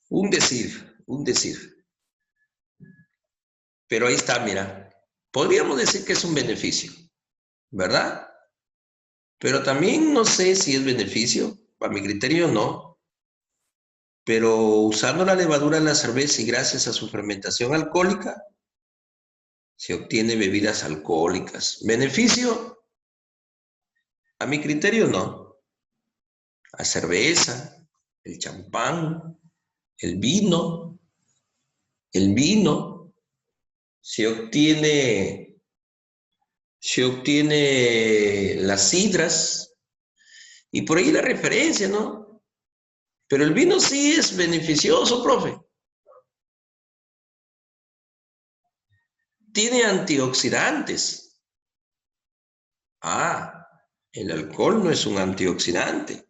Un decir, un decir. Pero ahí está, mira. Podríamos decir que es un beneficio, ¿verdad? Pero también no sé si es beneficio, a mi criterio no. Pero usando la levadura en la cerveza y gracias a su fermentación alcohólica, se obtiene bebidas alcohólicas. ¿Beneficio? A mi criterio no. La cerveza, el champán, el vino, se obtiene las sidras, y por ahí la referencia, ¿no? Pero el vino sí es beneficioso, profe. Tiene antioxidantes. Ah, el alcohol no es un antioxidante.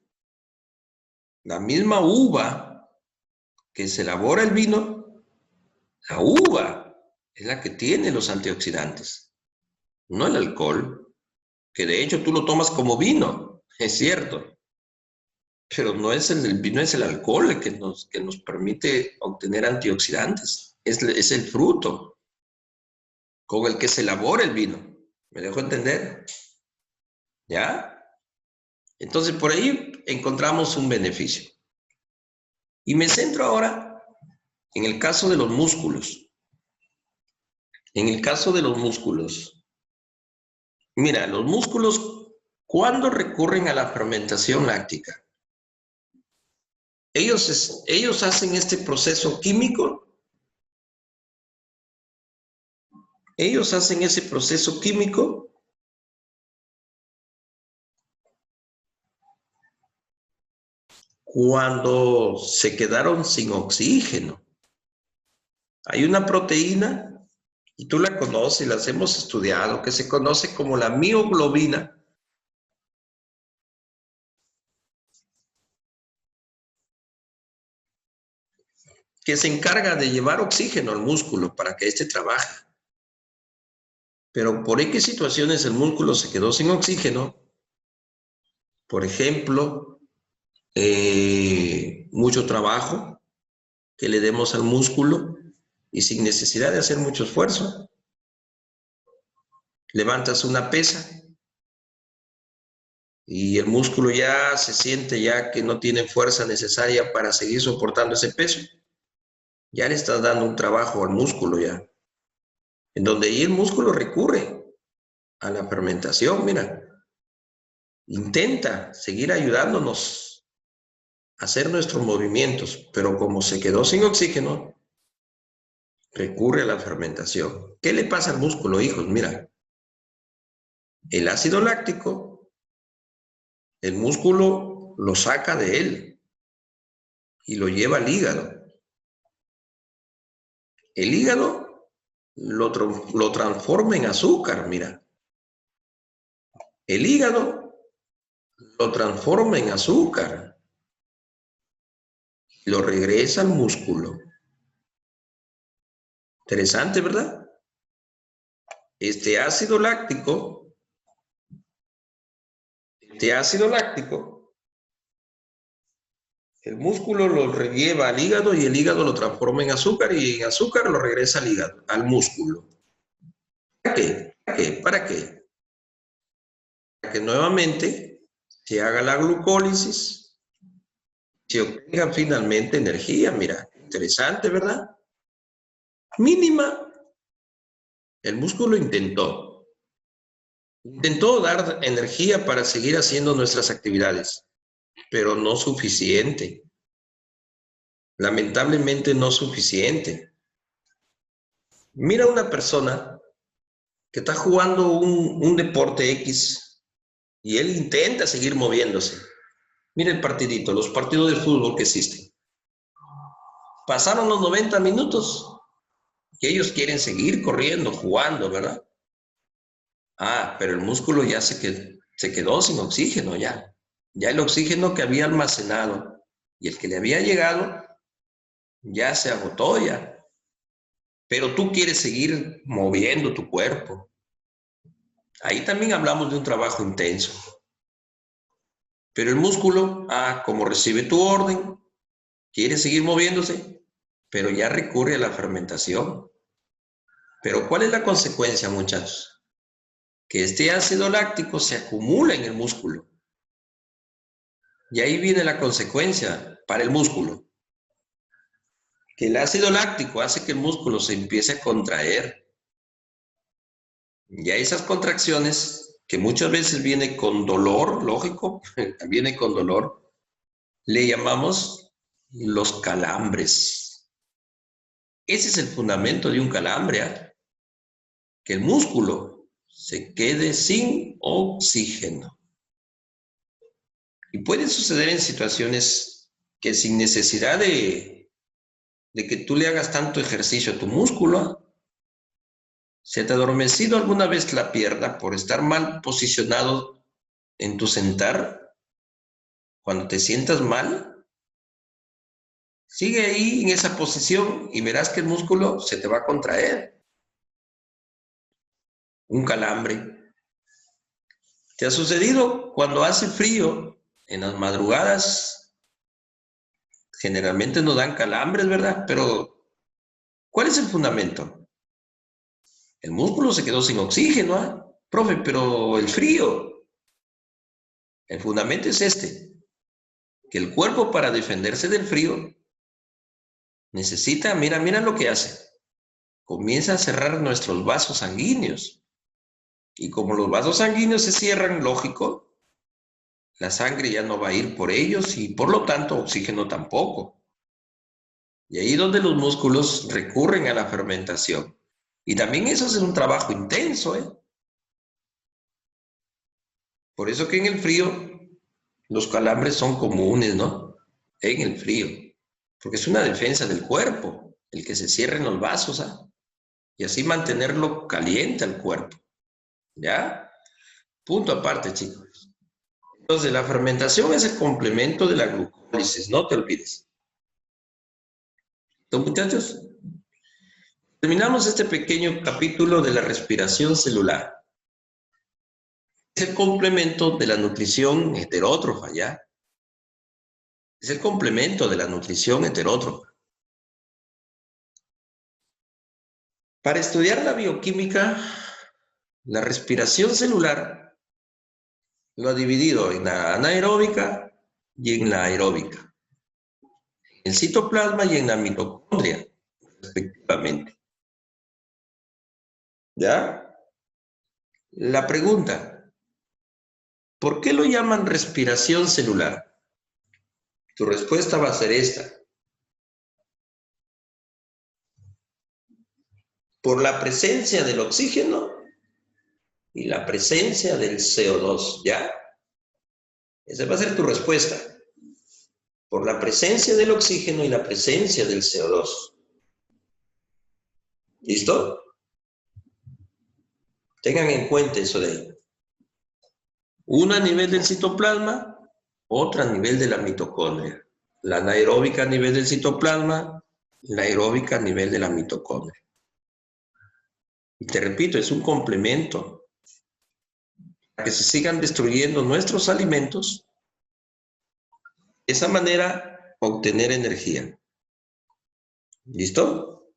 La misma uva que se elabora el vino, la uva es la que tiene los antioxidantes, no el alcohol, que de hecho tú lo tomas como vino, es cierto. Pero no es el vino, es el alcohol el que nos permite obtener antioxidantes. Es el fruto con el que se elabora el vino. ¿Me dejo entender? ¿Ya? Entonces, por ahí encontramos un beneficio. Y me centro ahora en el caso de los músculos. En el caso de los músculos. Mira, los músculos, ¿cuándo recurren a la fermentación láctica? Ellos hacen este proceso químico. Ellos hacen ese proceso químico cuando se quedaron sin oxígeno. Hay una proteína, y tú la conoces, las hemos estudiado, que se conoce como la mioglobina, que se encarga de llevar oxígeno al músculo para que éste trabaje. Pero por qué situaciones el músculo se quedó sin oxígeno, por ejemplo, mucho trabajo que le demos al músculo y sin necesidad de hacer mucho esfuerzo. Levantas una pesa y el músculo ya se siente ya que no tiene fuerza necesaria para seguir soportando ese peso. Ya le estás dando un trabajo al músculo ya. En donde ahí el músculo recurre a la fermentación, mira. Intenta seguir ayudándonos a hacer nuestros movimientos, pero como se quedó sin oxígeno, recurre a la fermentación. ¿Qué le pasa al músculo, hijos? Mira, el ácido láctico, el músculo lo saca de él y lo lleva al hígado. El hígado lo transforma en azúcar, mira. El hígado lo transforma en azúcar y lo regresa al músculo. Interesante, ¿verdad? Este ácido láctico, el músculo lo lleva al hígado y el hígado lo transforma en azúcar y en azúcar lo regresa al hígado, al músculo. ¿Para qué? ¿Para qué? ¿Para qué? Para que nuevamente se haga la glucólisis, se obtenga finalmente energía. Mira, interesante, ¿verdad? Mínima. El músculo intentó dar energía para seguir haciendo nuestras actividades, pero no suficiente. Lamentablemente no suficiente. Mira una persona que está jugando un deporte X y él intenta seguir moviéndose. Mira el partidito, los partidos de fútbol que existen. Pasaron los 90 minutos y ellos quieren seguir corriendo, jugando, ¿verdad? Ah, pero el músculo ya se quedó sin oxígeno ya. Ya el oxígeno que había almacenado y el que le había llegado ya se agotó ya. Pero tú quieres seguir moviendo tu cuerpo. Ahí también hablamos de un trabajo intenso. Pero el músculo, como recibe tu orden, quiere seguir moviéndose, pero ya recurre a la fermentación. Pero ¿cuál es la consecuencia, muchachos? Que este ácido láctico se acumula en el músculo. Y ahí viene la consecuencia para el músculo. Que el ácido láctico hace que el músculo se empiece a contraer. Y a esas contracciones, que muchas veces viene con dolor, lógico, viene con dolor, le llamamos los calambres. Ese es el fundamento de un calambre, ¿eh? Que el músculo se quede sin oxígeno. Y puede suceder en situaciones que sin necesidad de que tú le hagas tanto ejercicio a tu músculo, ¿se te ha adormecido alguna vez la pierna por estar mal posicionado en tu sentar? Cuando te sientas mal, sigue ahí en esa posición y verás que el músculo se te va a contraer. Un calambre. ¿Te ha sucedido cuando hace frío en las madrugadas generalmente nos dan calambres, ¿verdad? Pero, ¿cuál es el fundamento? El músculo se quedó sin oxígeno, ¿ah? Profe, pero el frío. El fundamento es este, que el cuerpo para defenderse del frío necesita, mira lo que hace. Comienza a cerrar nuestros vasos sanguíneos. Y como los vasos sanguíneos se cierran, lógico, la sangre ya no va a ir por ellos y por lo tanto oxígeno tampoco. Y ahí donde los músculos recurren a la fermentación. Y también eso es un trabajo intenso, ¿eh? Por eso que en el frío los calambres son comunes, ¿no? En el frío. Porque es una defensa del cuerpo, el que se cierren los vasos, ¿ah? Y así mantenerlo caliente al cuerpo. ¿Ya? Punto aparte, chicos. Entonces, la fermentación es el complemento de la glucólisis, no te olvides. Entonces, muchachos, terminamos este pequeño capítulo de la respiración celular. Es el complemento de la nutrición heterótrofa, ¿ya? Es el complemento de la nutrición heterótrofa. Para estudiar la bioquímica, la respiración celular lo ha dividido en la anaeróbica y en la aeróbica, en el citoplasma y en la mitocondria, respectivamente. ¿Ya? La pregunta, ¿por qué lo llaman respiración celular? Tu respuesta va a ser esta. Por la presencia del oxígeno y la presencia del CO2, ¿ya? Esa va a ser tu respuesta. Por la presencia del oxígeno y la presencia del CO2. ¿Listo? Tengan en cuenta eso de ahí. Una a nivel del citoplasma, otra a nivel de la mitocondria. La anaeróbica a nivel del citoplasma, la aeróbica a nivel de la mitocondria. Y te repito, es un complemento para que se sigan destruyendo nuestros alimentos. De esa manera, obtener energía. ¿Listo?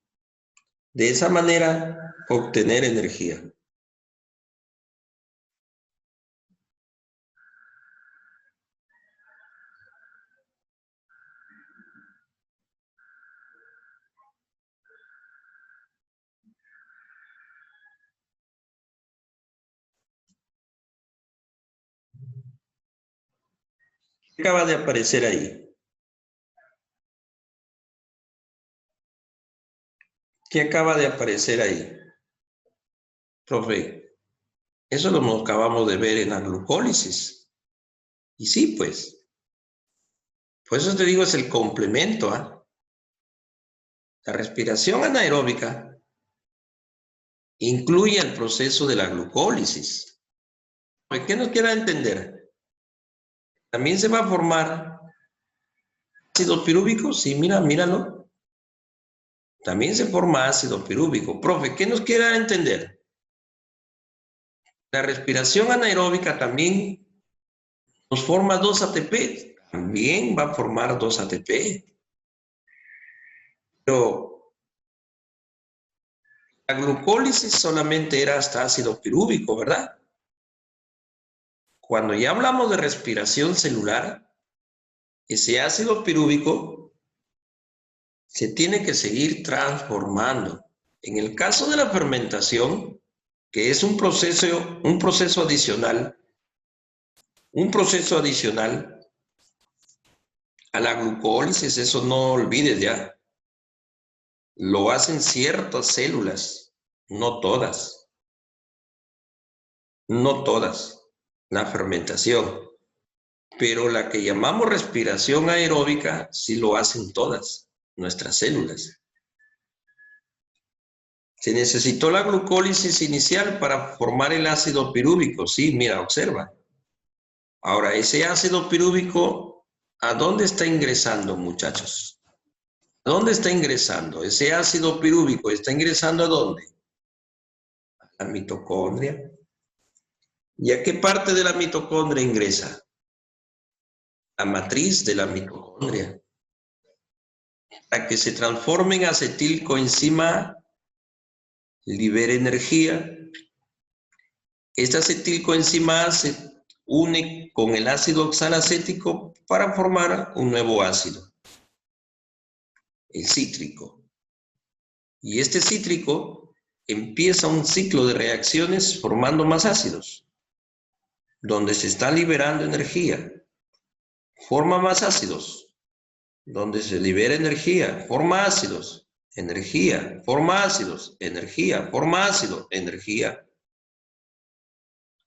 De esa manera, obtener energía. ¿Qué acaba de aparecer ahí? ¿Qué acaba de aparecer ahí? Profe, eso lo acabamos de ver en la glucólisis. Y sí, pues. Por eso te digo, es el complemento, ¿ah? La respiración anaeróbica incluye el proceso de la glucólisis. ¿Qué nos quiera entender? También se va a formar ácido pirúvico. Sí, míralo. También se forma ácido pirúvico. Profe, ¿qué nos quiera entender? La respiración anaeróbica también nos forma 2 ATP. También va a formar 2 ATP. Pero la glucólisis solamente era hasta ácido pirúvico, ¿verdad? Cuando ya hablamos de respiración celular, ese ácido pirúvico se tiene que seguir transformando. En el caso de la fermentación, que es un proceso adicional a la glucólisis, eso no olvides ya. Lo hacen ciertas células, no todas. No todas, la fermentación. Pero la que llamamos respiración aeróbica, sí lo hacen todas nuestras células. Se necesitó la glucólisis inicial para formar el ácido pirúvico. Sí, mira, observa. Ahora, ese ácido pirúvico, ¿a dónde está ingresando, muchachos? ¿A dónde está ingresando? Ese ácido pirúvico está ingresando ¿a dónde? A la mitocondria. ¿Y a qué parte de la mitocondria ingresa? La matriz de la mitocondria. Para que se transforme en acetilcoenzima libera energía. Esta acetilcoenzima se une con el ácido oxalacético para formar un nuevo ácido, el cítrico. Y este cítrico empieza un ciclo de reacciones formando más ácidos, donde se está liberando energía. Forma más ácidos, donde se libera energía. Forma ácidos, energía. Forma ácidos, energía. Forma ácido, energía.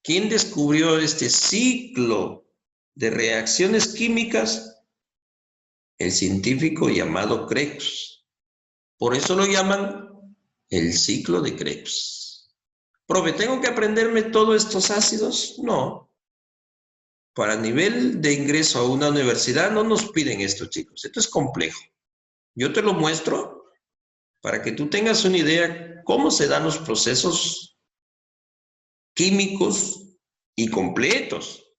¿Quién descubrió este ciclo de reacciones químicas? El científico llamado Krebs. Por eso lo llaman el ciclo de Krebs. Profe, ¿tengo que aprenderme todos estos ácidos? No. Para nivel de ingreso a una universidad no nos piden esto, chicos. Esto es complejo. Yo te lo muestro para que tú tengas una idea cómo se dan los procesos químicos y completos.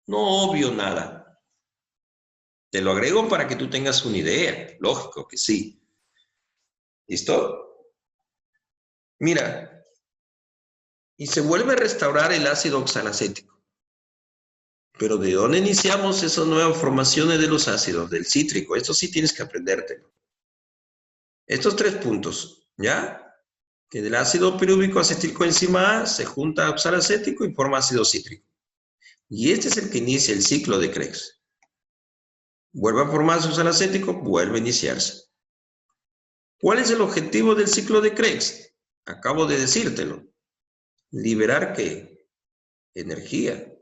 No obvio nada. Te lo agrego para que tú tengas una idea. Lógico que sí. ¿Listo? Mira, y se vuelve a restaurar el ácido oxalacético. Pero ¿de dónde iniciamos esas nuevas formaciones de los ácidos? Del cítrico. Esto sí tienes que aprendértelo. Estos 3 puntos, ¿ya? Que del ácido pirúvico acetilcoenzima A se junta oxalacético y forma ácido cítrico. Y este es el que inicia el ciclo de Krebs. Vuelve a formarse oxalacético, vuelve a iniciarse. ¿Cuál es el objetivo del ciclo de Krebs? Acabo de decírtelo. ¿Liberar qué? Energía.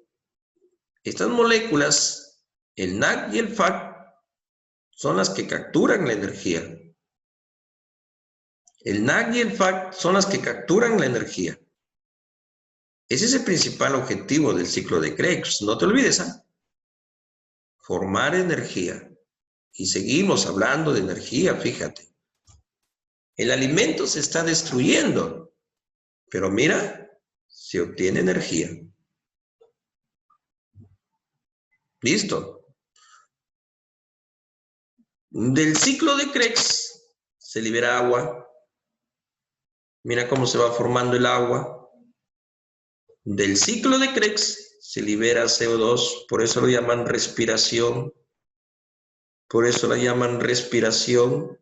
Estas moléculas, el NAC y el FAC, son las que capturan la energía. El NAC y el FAC son las que capturan la energía. Ese es el principal objetivo del ciclo de Krebs. No te olvides, ¿eh? Formar energía. Y seguimos hablando de energía, fíjate. El alimento se está destruyendo, pero mira, se obtiene energía. Listo. Del ciclo de Krebs se libera agua. Mira cómo se va formando el agua. Del ciclo de Krebs se libera CO2, por eso lo llaman respiración. Por eso la llaman respiración,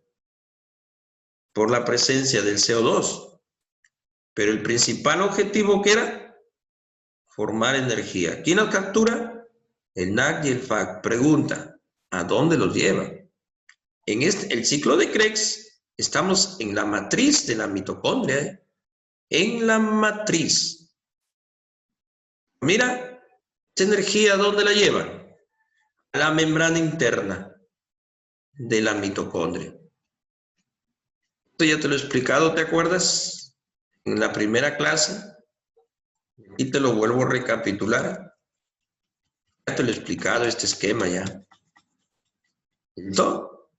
por la presencia del CO2. Pero el principal objetivo que era formar energía. ¿Quién los captura? El NAC y el FAC. Pregunta, ¿a dónde los lleva? En el ciclo de Krebs estamos en la matriz de la mitocondria, ¿eh? En la matriz. Mira, esa energía, ¿dónde la llevan? A la membrana interna de la mitocondria. Esto ya te lo he explicado, ¿te acuerdas? En la primera clase. Y te lo vuelvo a recapitular. Ya te lo he explicado este esquema ya. ¿Listo?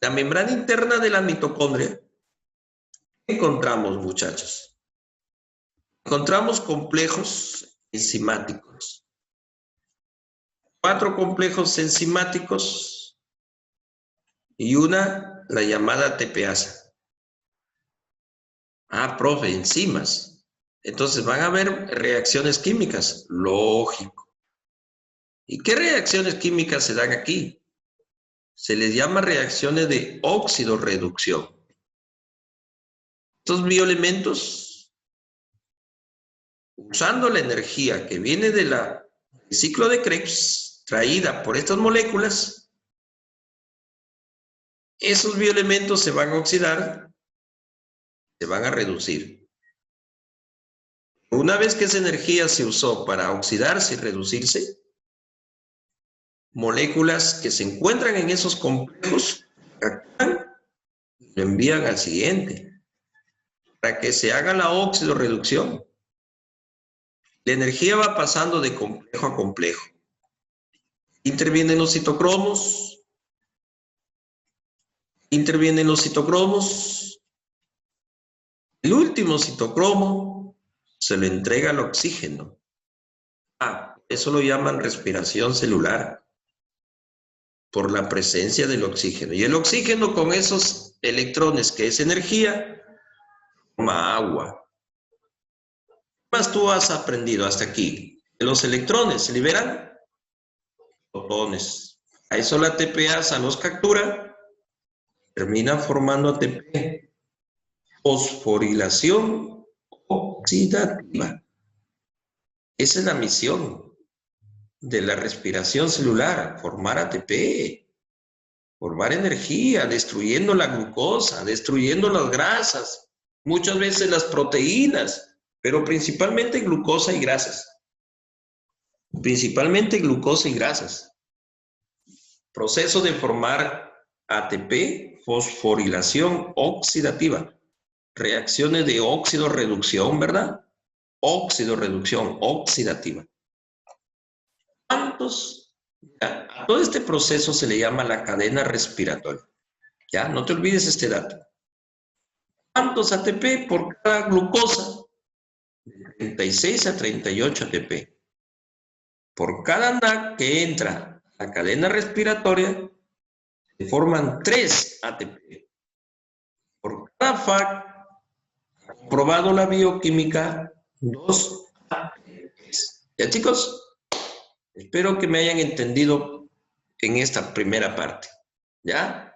La membrana interna de la mitocondria. ¿Qué encontramos, muchachos? Encontramos complejos enzimáticos. 4 complejos enzimáticos y una, la llamada tepeasa. Ah, profe, enzimas. Entonces van a haber reacciones químicas. Lógico. ¿Y qué reacciones químicas se dan aquí? Se les llama reacciones de óxido-reducción. Estos bioelementos, usando la energía que viene del ciclo de Krebs, traída por estas moléculas, esos bioelementos se van a oxidar, se van a reducir. Una vez que esa energía se usó para oxidarse y reducirse, moléculas que se encuentran en esos complejos lo envían al siguiente para que se haga la oxidorreducción. La energía va pasando de complejo a complejo. Intervienen los citocromos. El último citocromo se le entrega al oxígeno. Eso lo llaman respiración celular. por la presencia del oxígeno. Y el oxígeno con esos electrones, que es energía, forma agua. ¿Qué más tú has aprendido hasta aquí? Los electrones se liberan fotones. A eso la ATPasa los captura, termina formando ATP. Fosforilación oxidativa. Esa es la misión de la respiración celular, formar ATP, formar energía, destruyendo la glucosa, destruyendo las grasas, muchas veces las proteínas, pero principalmente glucosa y grasas. Principalmente glucosa y grasas. Proceso de formar ATP, fosforilación oxidativa. Reacciones de óxido-reducción, ¿verdad? Óxido-reducción oxidativa. ¿Cuántos? A todo este proceso se le llama la cadena respiratoria. ¿Ya? No te olvides este dato. ¿Cuántos ATP por cada glucosa? De 36 a 38 ATP. Por cada NAC que entra a la cadena respiratoria, se forman 3 ATP. Por cada FAC, comprobado la bioquímica, 2 ATP. ¿Ya, chicos? Espero que me hayan entendido en esta primera parte. ¿Ya?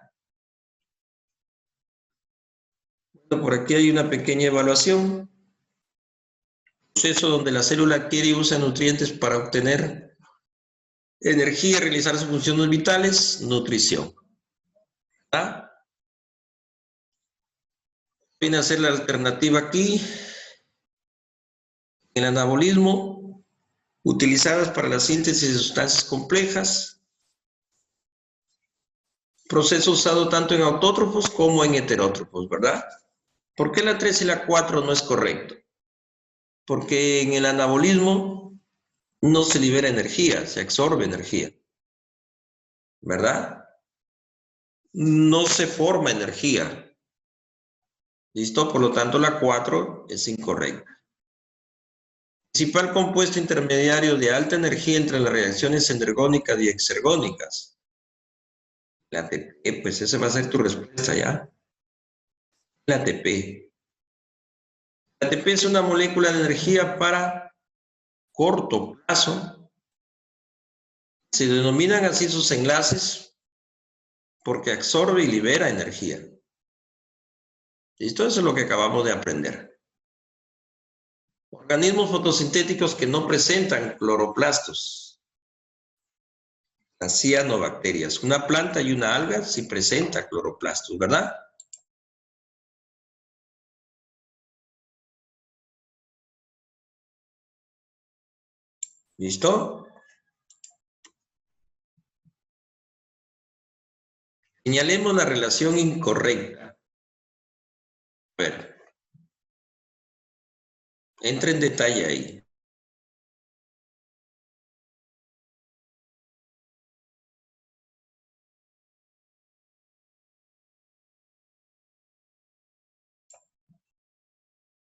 Bueno, por aquí hay una pequeña evaluación. Proceso donde la célula adquiere y usa nutrientes para obtener energía y realizar sus funciones vitales, nutrición. ¿Ah? Viene a ser la alternativa aquí. El anabolismo, utilizadas para la síntesis de sustancias complejas. Proceso usado tanto en autótrofos como en heterótrofos, ¿verdad? ¿Por qué la 3 y la 4 no es correcto? Porque en el anabolismo no se libera energía, se absorbe energía, ¿verdad? No se forma energía. ¿Listo? Por lo tanto, la 4 es incorrecta. Principal compuesto intermediario de alta energía entre las reacciones endergónicas y exergónicas. La ATP, pues esa va a ser tu respuesta, ¿ya? La ATP. La ATP es una molécula de energía para corto plazo. Se denominan así sus enlaces porque absorbe y libera energía. ¿Listo? Eso es lo que acabamos de aprender. Organismos fotosintéticos que no presentan cloroplastos. Las cianobacterias. Una planta y una alga sí presenta cloroplastos, ¿verdad? ¿Listo? Señalemos la relación incorrecta. A ver. Entra en detalle ahí.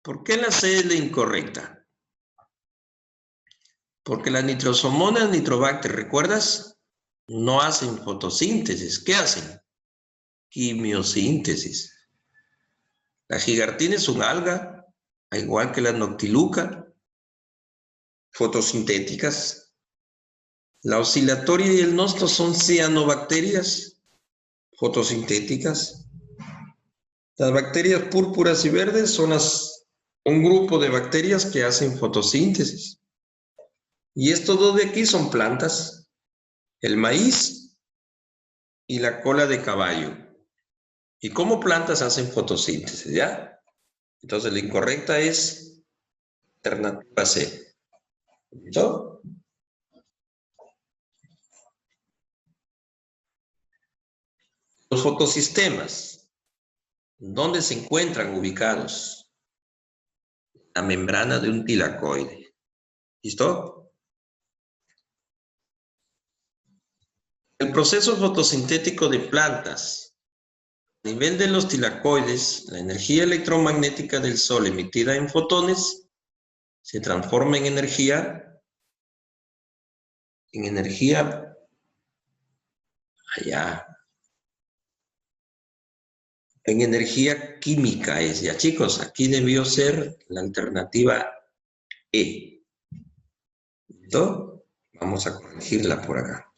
¿Por qué la C es la incorrecta? Porque las nitrosomonas nitrobacter, ¿recuerdas? No hacen fotosíntesis. ¿Qué hacen? Quimiosíntesis. La gigartina es un alga, al igual que la noctiluca, fotosintéticas. La oscilatoria y el nosto son cianobacterias, fotosintéticas. Las bacterias púrpuras y verdes son un grupo de bacterias que hacen fotosíntesis. Y estos dos de aquí son plantas, el maíz y la cola de caballo. Y como plantas hacen fotosíntesis, ¿ya? Entonces la incorrecta es alternativa C. ¿Listo? Los fotosistemas, ¿dónde se encuentran ubicados? La membrana de un tilacoide. ¿Listo? El proceso fotosintético de plantas. A nivel de los tilacoides, la energía electromagnética del Sol emitida en fotones se transforma en energía Allá. En energía química es, ya chicos, aquí debió ser la alternativa E. ¿Listo? Vamos a corregirla por acá.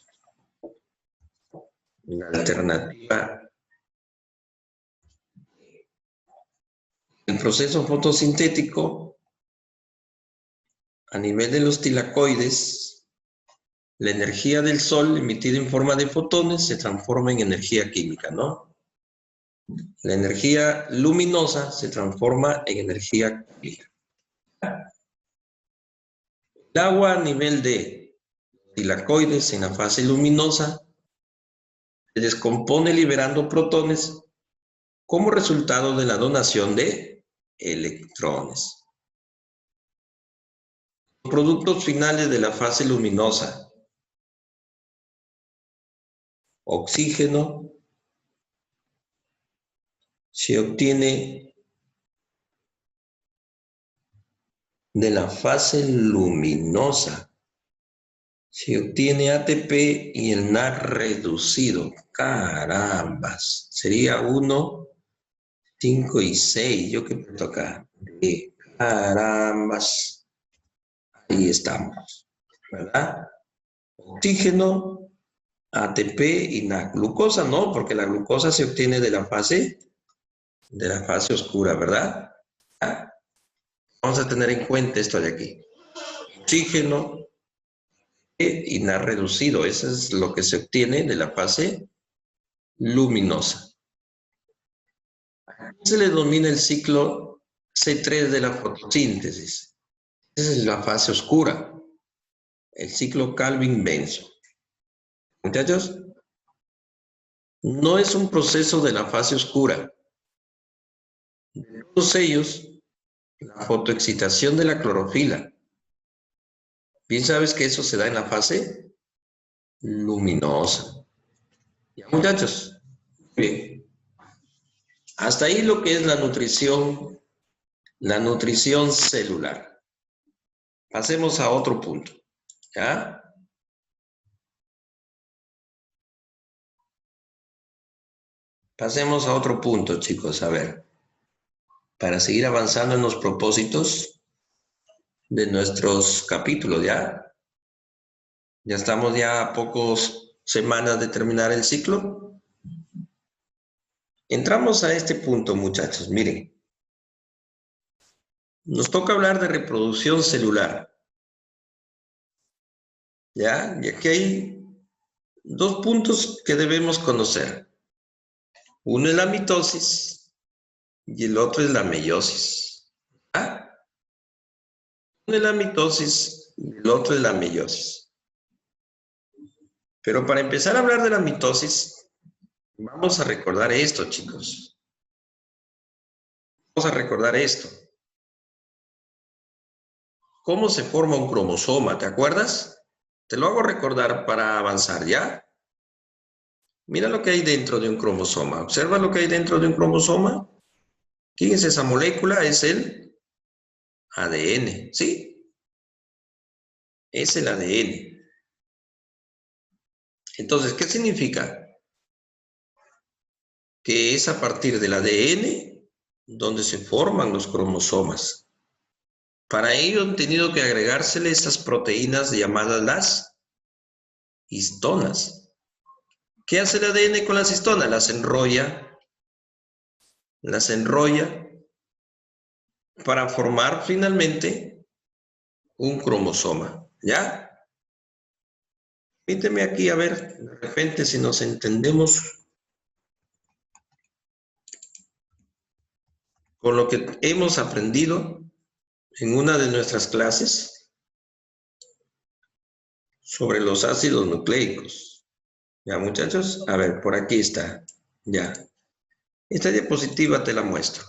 La alternativa. El proceso fotosintético, a nivel de los tilacoides, la energía del sol emitida en forma de fotones se transforma en energía química, ¿no? La energía luminosa se transforma en energía química. El agua a nivel de tilacoides en la fase luminosa se descompone liberando protones como resultado de la donación de electrones. Los productos finales de la fase luminosa: oxígeno se obtiene de la fase luminosa. Se obtiene ATP y el NAD reducido. Carambas. Sería 1, 5 y 6. ¿Yo qué meto acá? Carambas. Ahí estamos. ¿Verdad? Oxígeno, ATP y NAD. Glucosa no, porque la glucosa se obtiene de la fase oscura, ¿verdad? ¿Ah? Vamos a tener en cuenta esto de aquí. Oxígeno y NAD reducido. Eso es lo que se obtiene de la fase luminosa. Se le denomina el ciclo C3 de la fotosíntesis. Esa es la fase oscura. El ciclo Calvin-Benson. Muchachos, no es un proceso de la fase oscura. De todos ellos, la fotoexcitación de la clorofila. Bien sabes que eso se da en la fase luminosa. ¿Ya, muchachos? Bien. Hasta ahí lo que es la nutrición celular. Pasemos a otro punto. ¿Ya? Pasemos a otro punto, chicos. A ver. Para seguir avanzando en los propósitos de nuestros capítulos, ¿ya? Ya estamos ya a pocas semanas de terminar el ciclo. Entramos a este punto, muchachos. Miren. Nos toca hablar de reproducción celular. ¿Ya? Y aquí hay dos puntos que debemos conocer. Uno es la mitosis y el otro es la meiosis. ¿Ah? Uno es la mitosis y el otro es la meiosis. Pero para empezar a hablar de la mitosis, vamos a recordar esto, chicos. Vamos a recordar esto. ¿Cómo se forma un cromosoma? ¿Te acuerdas? Te lo hago recordar para avanzar, ¿ya? Mira lo que hay dentro de un cromosoma. Observa lo que hay dentro de un cromosoma. ¿Quién es esa molécula? Es el ADN, ¿sí? Es el ADN. Entonces, ¿qué significa? Que es a partir del ADN donde se forman los cromosomas. Para ello han tenido que agregársele esas proteínas llamadas las histonas. ¿Qué hace el ADN con las histonas? Las enrolla para formar finalmente un cromosoma, ¿ya? Permíteme aquí a ver, de repente, si nos entendemos con lo que hemos aprendido en una de nuestras clases sobre los ácidos nucleicos. ¿Ya, muchachos? A ver, por aquí está. Ya. Esta diapositiva te la muestro.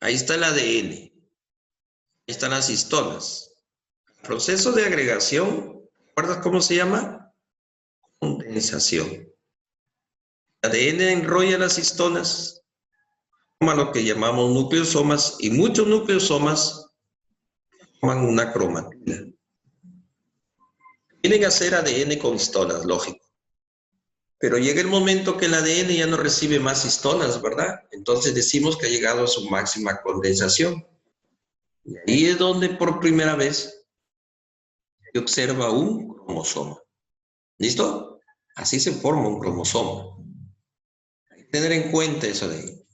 Ahí está el ADN. Ahí están las histonas. El proceso de agregación, ¿recuerdas cómo se llama? Condensación. El ADN enrolla las histonas, forma lo que llamamos nucleosomas, y muchos nucleosomas forman una cromatida. vienen a ser ADN con histonas, lógico. Pero llega el momento que el ADN ya no recibe más histonas, ¿verdad? Entonces decimos que ha llegado a su máxima condensación. Y ahí es donde por primera vez se observa un cromosoma. ¿Listo? Así se forma un cromosoma. Hay que tener en cuenta eso de ahí.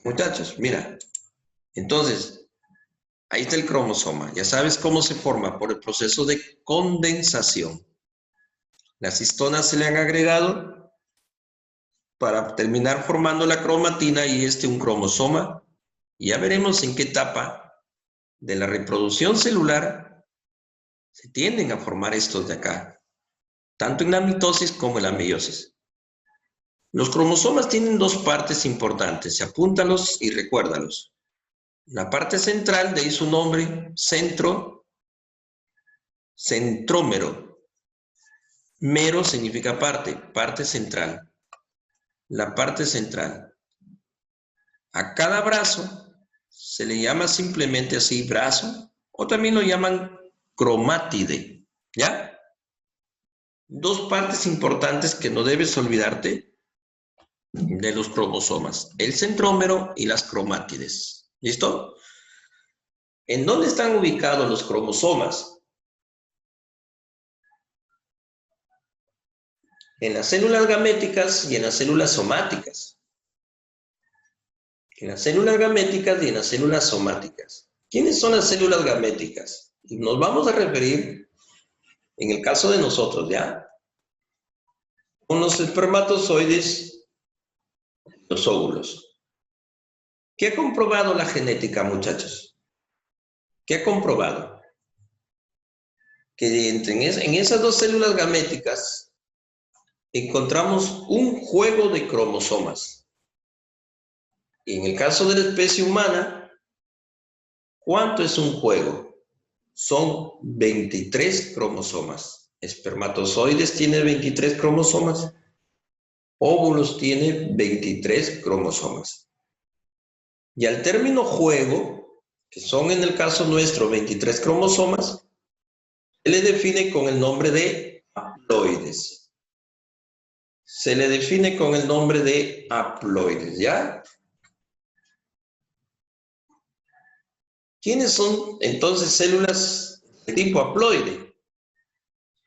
Muchachos, mira. Entonces, ahí está el cromosoma. Ya sabes cómo se forma por el proceso de condensación. Las histonas se le han agregado para terminar formando la cromatina y un cromosoma. Y ya veremos en qué etapa de la reproducción celular se tienden a formar estos de acá, tanto en la mitosis como en la meiosis. Los cromosomas tienen dos partes importantes, apúntalos y recuérdalos. La parte central, de ahí su nombre, centrómero. Mero significa parte, parte central. La parte central. A cada brazo se le llama simplemente así brazo, o también lo llaman cromátide, ¿ya? Dos partes importantes que no debes olvidarte de los cromosomas, el centrómero y las cromátides. ¿Listo? ¿En dónde están ubicados los cromosomas? En las células gaméticas y en las células somáticas. En las células gaméticas y en las células somáticas. ¿Quiénes son las células gaméticas? Y nos vamos a referir, en el caso de nosotros, ¿ya? Con los espermatozoides, los óvulos. ¿Qué ha comprobado la genética, muchachos? ¿Qué ha comprobado? Que en esas dos células gaméticas encontramos un juego de cromosomas. Y en el caso de la especie humana, ¿cuánto es un juego? Son 23 cromosomas. Espermatozoides tiene 23 cromosomas. Óvulos tiene 23 cromosomas. Y al término juego, que son en el caso nuestro 23 cromosomas, se le define con el nombre de haploides. Se le define con el nombre de haploides, ¿ya? ¿Quiénes son entonces células de tipo haploide?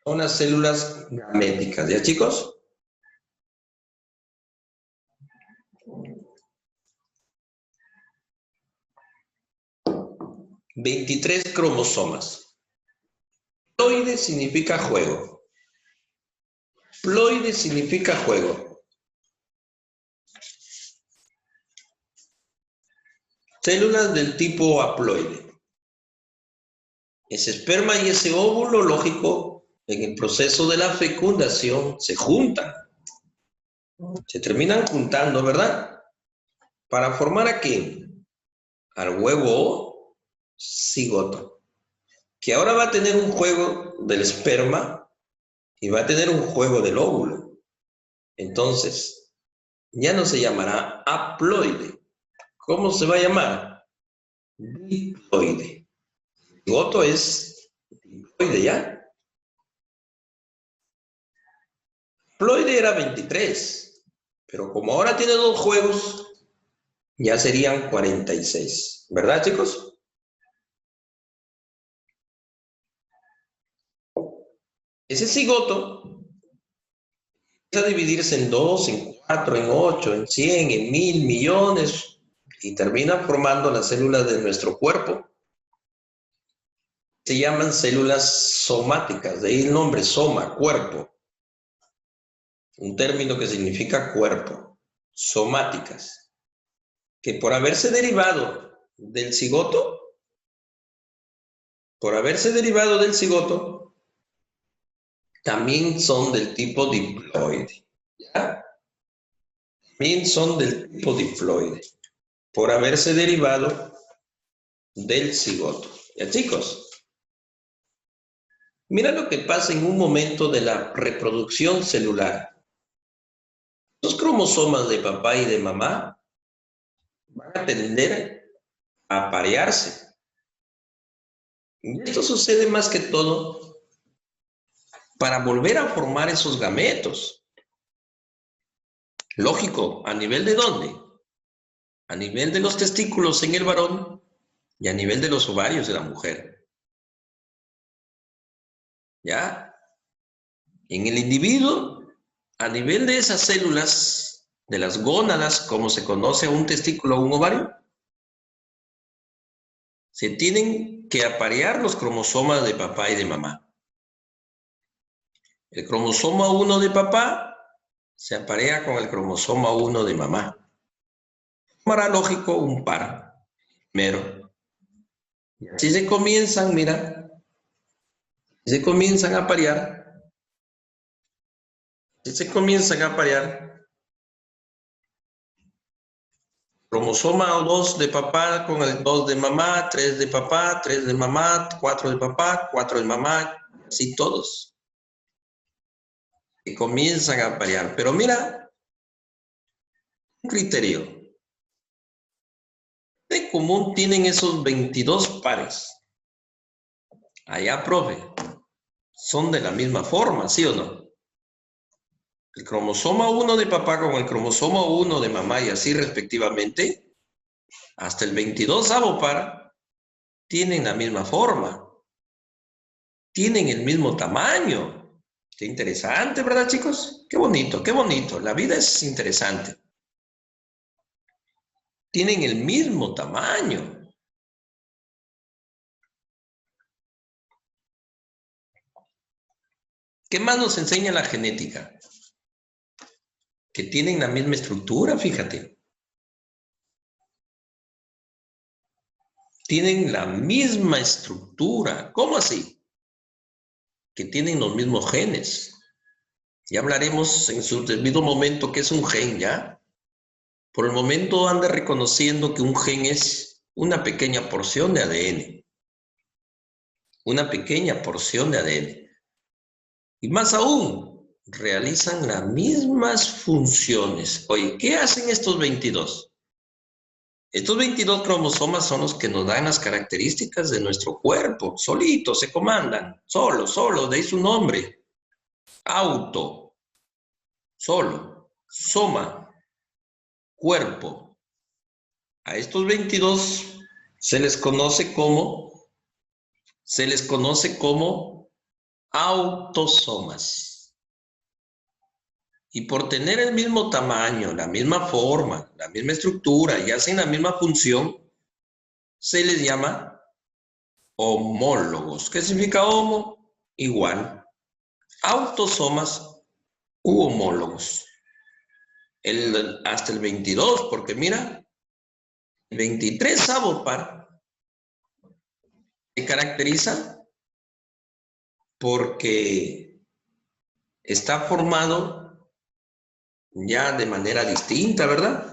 Son las células gaméticas, ¿ya, chicos? ¿23 cromosomas? Ploide significa juego. Ploide significa juego. Células del tipo haploide. Ese esperma y ese óvulo, lógico, en el proceso de la fecundación se juntan. Se terminan juntando, ¿verdad? Para formar ¿a quién? Al huevo cigoto. Que ahora va a tener un juego del esperma y va a tener un juego del óvulo. Entonces, ya no se llamará haploide. ¿Cómo se va a llamar? Diploide. Cigoto es diploide, ¿ya? Haploide era 23, pero como ahora tiene dos juegos, ya serían 46. ¿Verdad, chicos? Ese cigoto empieza a dividirse en 2, en 4, en 8, en 100, en 1000, millones, y termina formando las células de nuestro cuerpo. Se llaman células somáticas, de ahí el nombre soma, cuerpo. Un término que significa cuerpo. Somáticas. Que por haberse derivado del cigoto, también son del tipo diploide. ¿Ya? También son del tipo diploide. Por haberse derivado del cigoto. ¿Ya, chicos? Mira lo que pasa en un momento de la reproducción celular. Los cromosomas de papá y de mamá van a tender a aparearse. Y esto sucede más que todo para volver a formar esos gametos. Lógico, ¿a nivel de dónde? A nivel de los testículos en el varón y a nivel de los ovarios de la mujer. ¿Ya? En el individuo, a nivel de esas células, de las gónadas, como se conoce a un testículo o un ovario, se tienen que aparear los cromosomas de papá y de mamá. El cromosoma 1 de papá se aparea con el cromosoma 1 de mamá. Formará lógico un par, primero. Y así se comienzan, mira, se comienzan a aparear. Se comienzan a aparear. Cromosoma 2 de papá con el 2 de mamá, 3 de papá, 3 de mamá, 4 de papá, 4 de mamá, así todos. Y comienzan a aparear. Pero mira, un criterio. De común tienen esos 22 pares. Allá, profe, son de la misma forma, ¿sí o no? El cromosoma 1 de papá con el cromosoma 1 de mamá y así respectivamente, hasta el 22º par, tienen la misma forma. Tienen el mismo tamaño. Qué interesante, ¿verdad, chicos? Qué bonito, qué bonito. La vida es interesante. Tienen el mismo tamaño. ¿Qué más nos enseña la genética? Que tienen la misma estructura, fíjate. Tienen la misma estructura. ¿Cómo así? Que tienen los mismos genes. Ya hablaremos en su debido momento qué es un gen, ¿ya? Por el momento anda reconociendo que un gen es una pequeña porción de ADN. Una pequeña porción de ADN. Y más aún, realizan las mismas funciones. Oye, ¿qué hacen estos 22? Estos 22 cromosomas son los que nos dan las características de nuestro cuerpo. Solitos se comandan. Solo, de ahí su nombre. Auto. Solo. Soma. Cuerpo. A estos 22 se les conoce como autosomas. Y por tener el mismo tamaño, la misma forma, la misma estructura y hacen la misma función, se les llama homólogos. ¿Qué significa homo? Igual. Autosomas u homólogos. Hasta el 22, porque mira, el 23º par se caracteriza porque está formado ya de manera distinta, ¿verdad?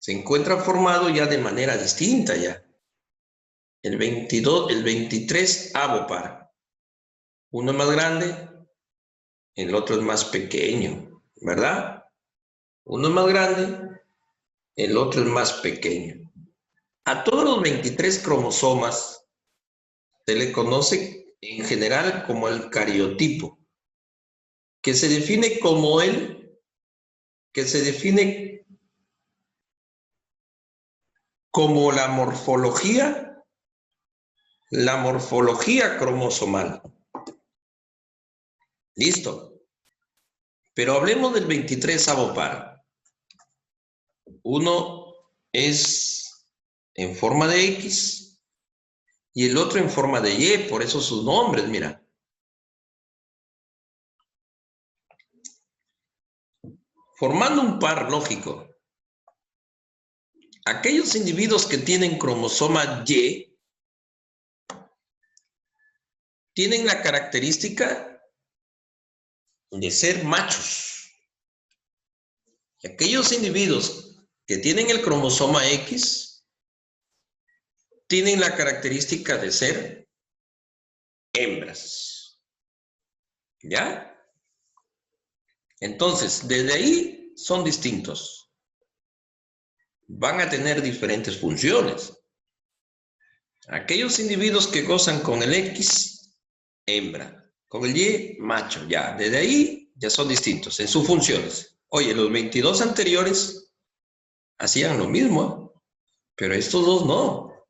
Se encuentra formado ya de manera distinta ya. El 23º par. Uno es más grande, el otro es más pequeño, ¿verdad? Uno es más grande, el otro es más pequeño. A todos los 23 cromosomas se le conoce en general como el cariotipo, que se define como la morfología cromosomal. Listo. Pero hablemos del 23º par. Uno es en forma de X y el otro en forma de Y, por eso sus nombres, mira. Formando un par lógico. Aquellos individuos que tienen cromosoma Y tienen la característica de ser machos. Y aquellos individuos que tienen el cromosoma X tienen la característica de ser hembras. ¿Ya? Entonces, desde ahí son distintos. Van a tener diferentes funciones. Aquellos individuos que gozan con el X, hembra. Con el Y, macho, ya. Desde ahí ya son distintos en sus funciones. Oye, los 22 anteriores hacían lo mismo, pero estos dos no.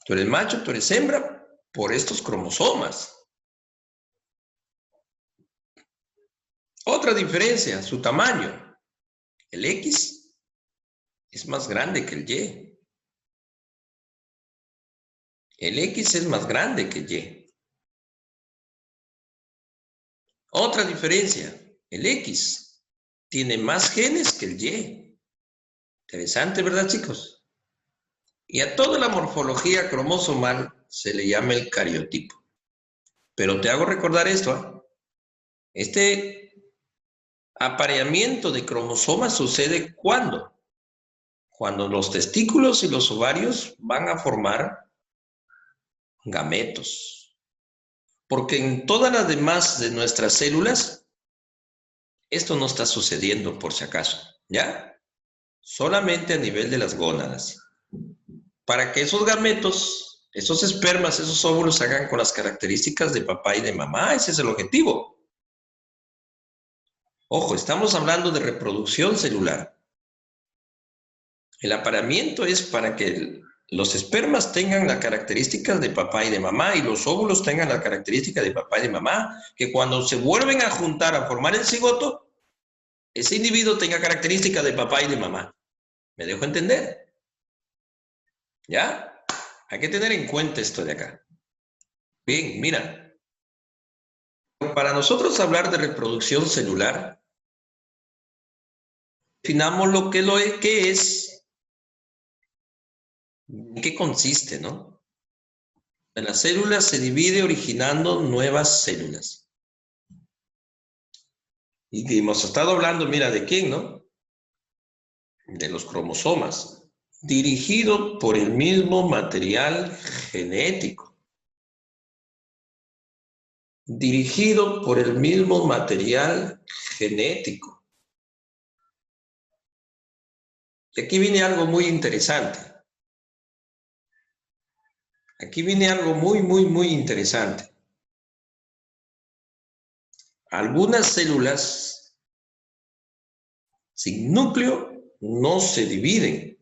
Tú eres macho, tú eres hembra, por estos cromosomas. Otra diferencia, su tamaño. El X es más grande que el Y. El X es más grande que el Y. Otra diferencia, el X tiene más genes que el Y. Interesante, ¿verdad, chicos? Y a toda la morfología cromosomal se le llama el cariotipo. Pero te hago recordar esto, ¿eh? Este apareamiento de cromosomas sucede ¿cuándo? Cuando los testículos y los ovarios van a formar gametos. Porque en todas las demás de nuestras células, esto no está sucediendo por si acaso, ¿ya? Solamente a nivel de las gónadas. Para que esos gametos, esos espermas, esos óvulos hagan con las características de papá y de mamá, ese es el objetivo. Ojo, estamos hablando de reproducción celular. El apareamiento es para que los espermas tengan las características de papá y de mamá y los óvulos tengan las características de papá y de mamá, que cuando se vuelven a juntar a formar el cigoto, ese individuo tenga características de papá y de mamá. ¿Me dejo entender? ¿Ya? Hay que tener en cuenta esto de acá. Bien, mira. Para nosotros hablar de reproducción celular, definamos qué es, en qué consiste, ¿no? La célula se divide originando nuevas células. Y hemos estado hablando, mira, ¿de quién, no? De los cromosomas, dirigido por el mismo material genético. Dirigido por el mismo material genético. Y aquí viene algo muy interesante. Aquí viene algo muy interesante. Algunas células sin núcleo no se dividen.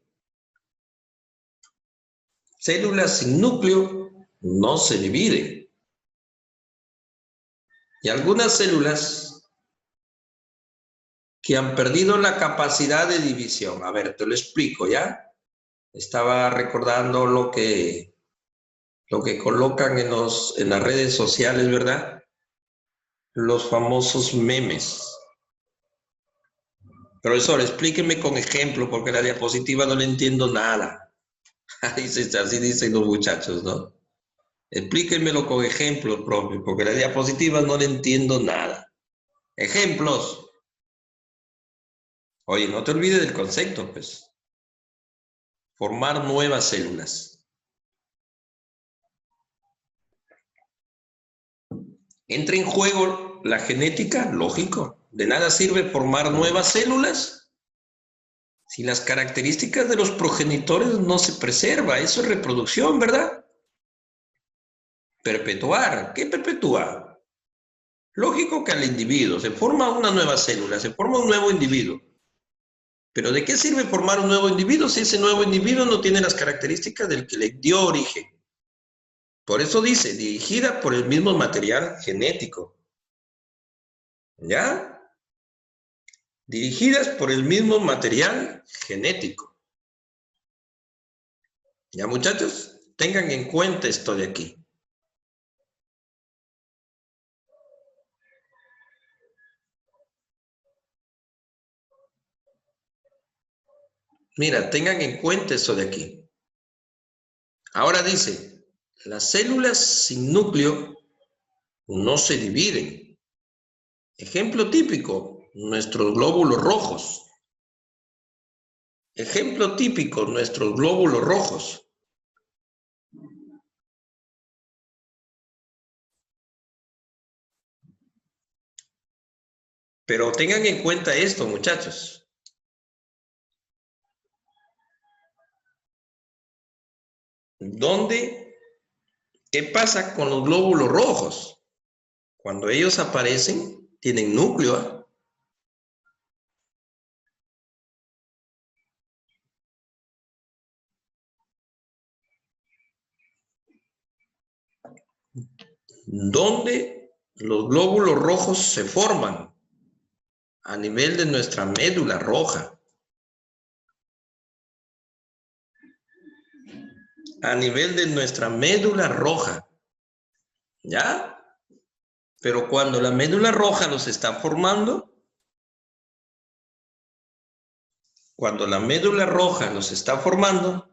Células sin núcleo no se dividen. Y algunas células que han perdido la capacidad de división. A ver, te lo explico, ¿ya? Estaba recordando lo que colocan en las redes sociales, ¿verdad? Los famosos memes. Profesor, explíqueme con ejemplo, porque la diapositiva no le entiendo nada. Así dicen los muchachos, ¿no? Explíquenmelo con ejemplos, profe, porque la diapositiva no le entiendo nada. Ejemplos. Oye, no te olvides del concepto, pues. Formar nuevas células. Entra en juego la genética, lógico. De nada sirve formar nuevas células si las características de los progenitores no se preservan. Eso es reproducción, ¿verdad? Perpetuar. ¿Qué perpetúa? Lógico que al individuo se forma una nueva célula, se forma un nuevo individuo. Pero ¿de qué sirve formar un nuevo individuo si ese nuevo individuo no tiene las características del que le dio origen? Por eso dice, dirigida por el mismo material genético. ¿Ya? Dirigidas por el mismo material genético. ¿Ya, muchachos? Tengan en cuenta esto de aquí. Mira, tengan en cuenta esto de aquí. Ahora dice, las células sin núcleo no se dividen. Ejemplo típico, nuestros glóbulos rojos. Ejemplo típico, nuestros glóbulos rojos. Pero tengan en cuenta esto, muchachos. ¿Qué pasa con los glóbulos rojos? Cuando ellos aparecen, tienen núcleo, ¿eh? Donde los glóbulos rojos se forman a nivel de nuestra médula roja. A nivel de nuestra médula roja. ¿Ya? Pero cuando la médula roja los está formando, cuando la médula roja los está formando,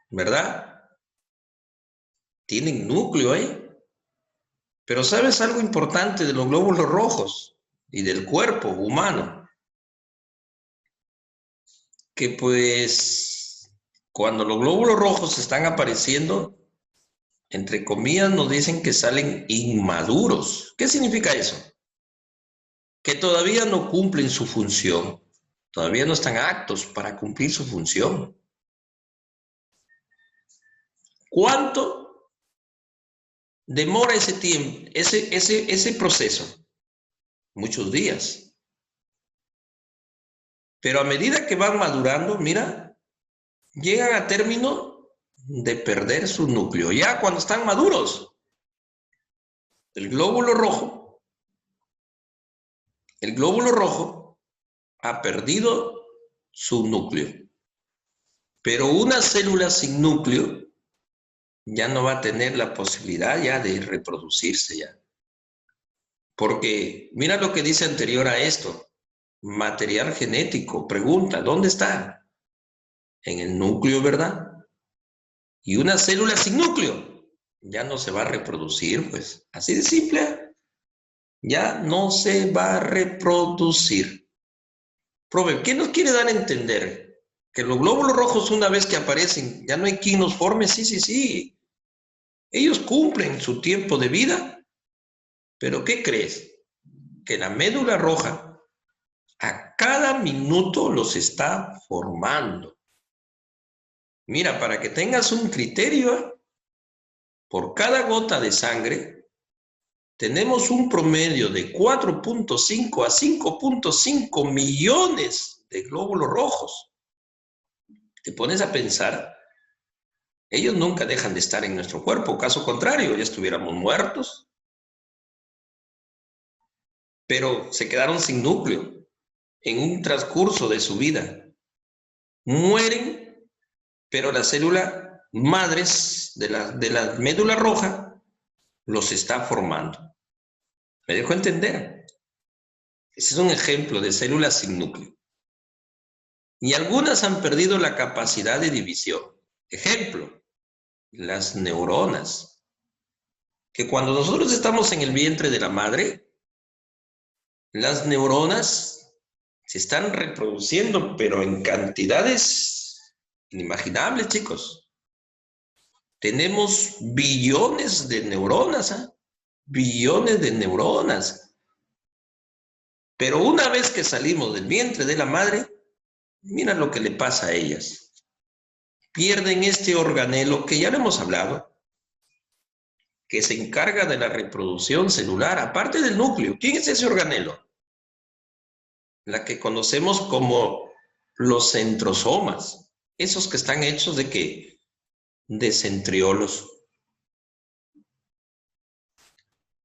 ¿verdad? Tienen núcleo ahí. Pero ¿sabes algo importante de los glóbulos rojos y del cuerpo humano? Que pues cuando los glóbulos rojos están apareciendo, entre comillas nos dicen que salen inmaduros. ¿Qué significa eso? Que todavía no cumplen su función, todavía no están aptos para cumplir su función. ¿Cuánto demora ese tiempo, ese proceso? Muchos días. Pero a medida que van madurando, mira, llegan a término de perder su núcleo. Ya cuando están maduros, el glóbulo rojo ha perdido su núcleo. Pero una célula sin núcleo ya no va a tener la posibilidad ya de reproducirse ya. Porque mira lo que dice anterior a esto. Material genético. Pregunta, ¿dónde está? En el núcleo, ¿verdad? Y una célula sin núcleo ya no se va a reproducir, pues. Así de simple. Ya no se va a reproducir. Profe, ¿qué nos quiere dar a entender? Que los glóbulos rojos una vez que aparecen, ya no hay quien los forme. Sí, sí, sí. Ellos cumplen su tiempo de vida, pero ¿qué crees? Que la médula roja a cada minuto los está formando. Mira, para que tengas un criterio, por cada gota de sangre tenemos un promedio de 4.5 a 5.5 millones de glóbulos rojos. Te pones a pensar, ellos nunca dejan de estar en nuestro cuerpo, caso contrario, ya estuviéramos muertos. Pero se quedaron sin núcleo en un transcurso de su vida. Mueren, pero la célula madres de la médula roja los está formando. ¿Me dejo entender? Ese es un ejemplo de células sin núcleo. Y algunas han perdido la capacidad de división. Ejemplo, las neuronas. Que cuando nosotros estamos en el vientre de la madre, las neuronas se están reproduciendo, pero en cantidades inimaginables, chicos. Tenemos billones de neuronas, ¿eh? Billones de neuronas. Pero una vez que salimos del vientre de la madre, mira lo que le pasa a ellas. Pierden este organelo que ya lo hemos hablado, que se encarga de la reproducción celular, aparte del núcleo. ¿Quién es ese organelo? La que conocemos como los centrosomas, esos que están hechos de ¿qué? De centriolos.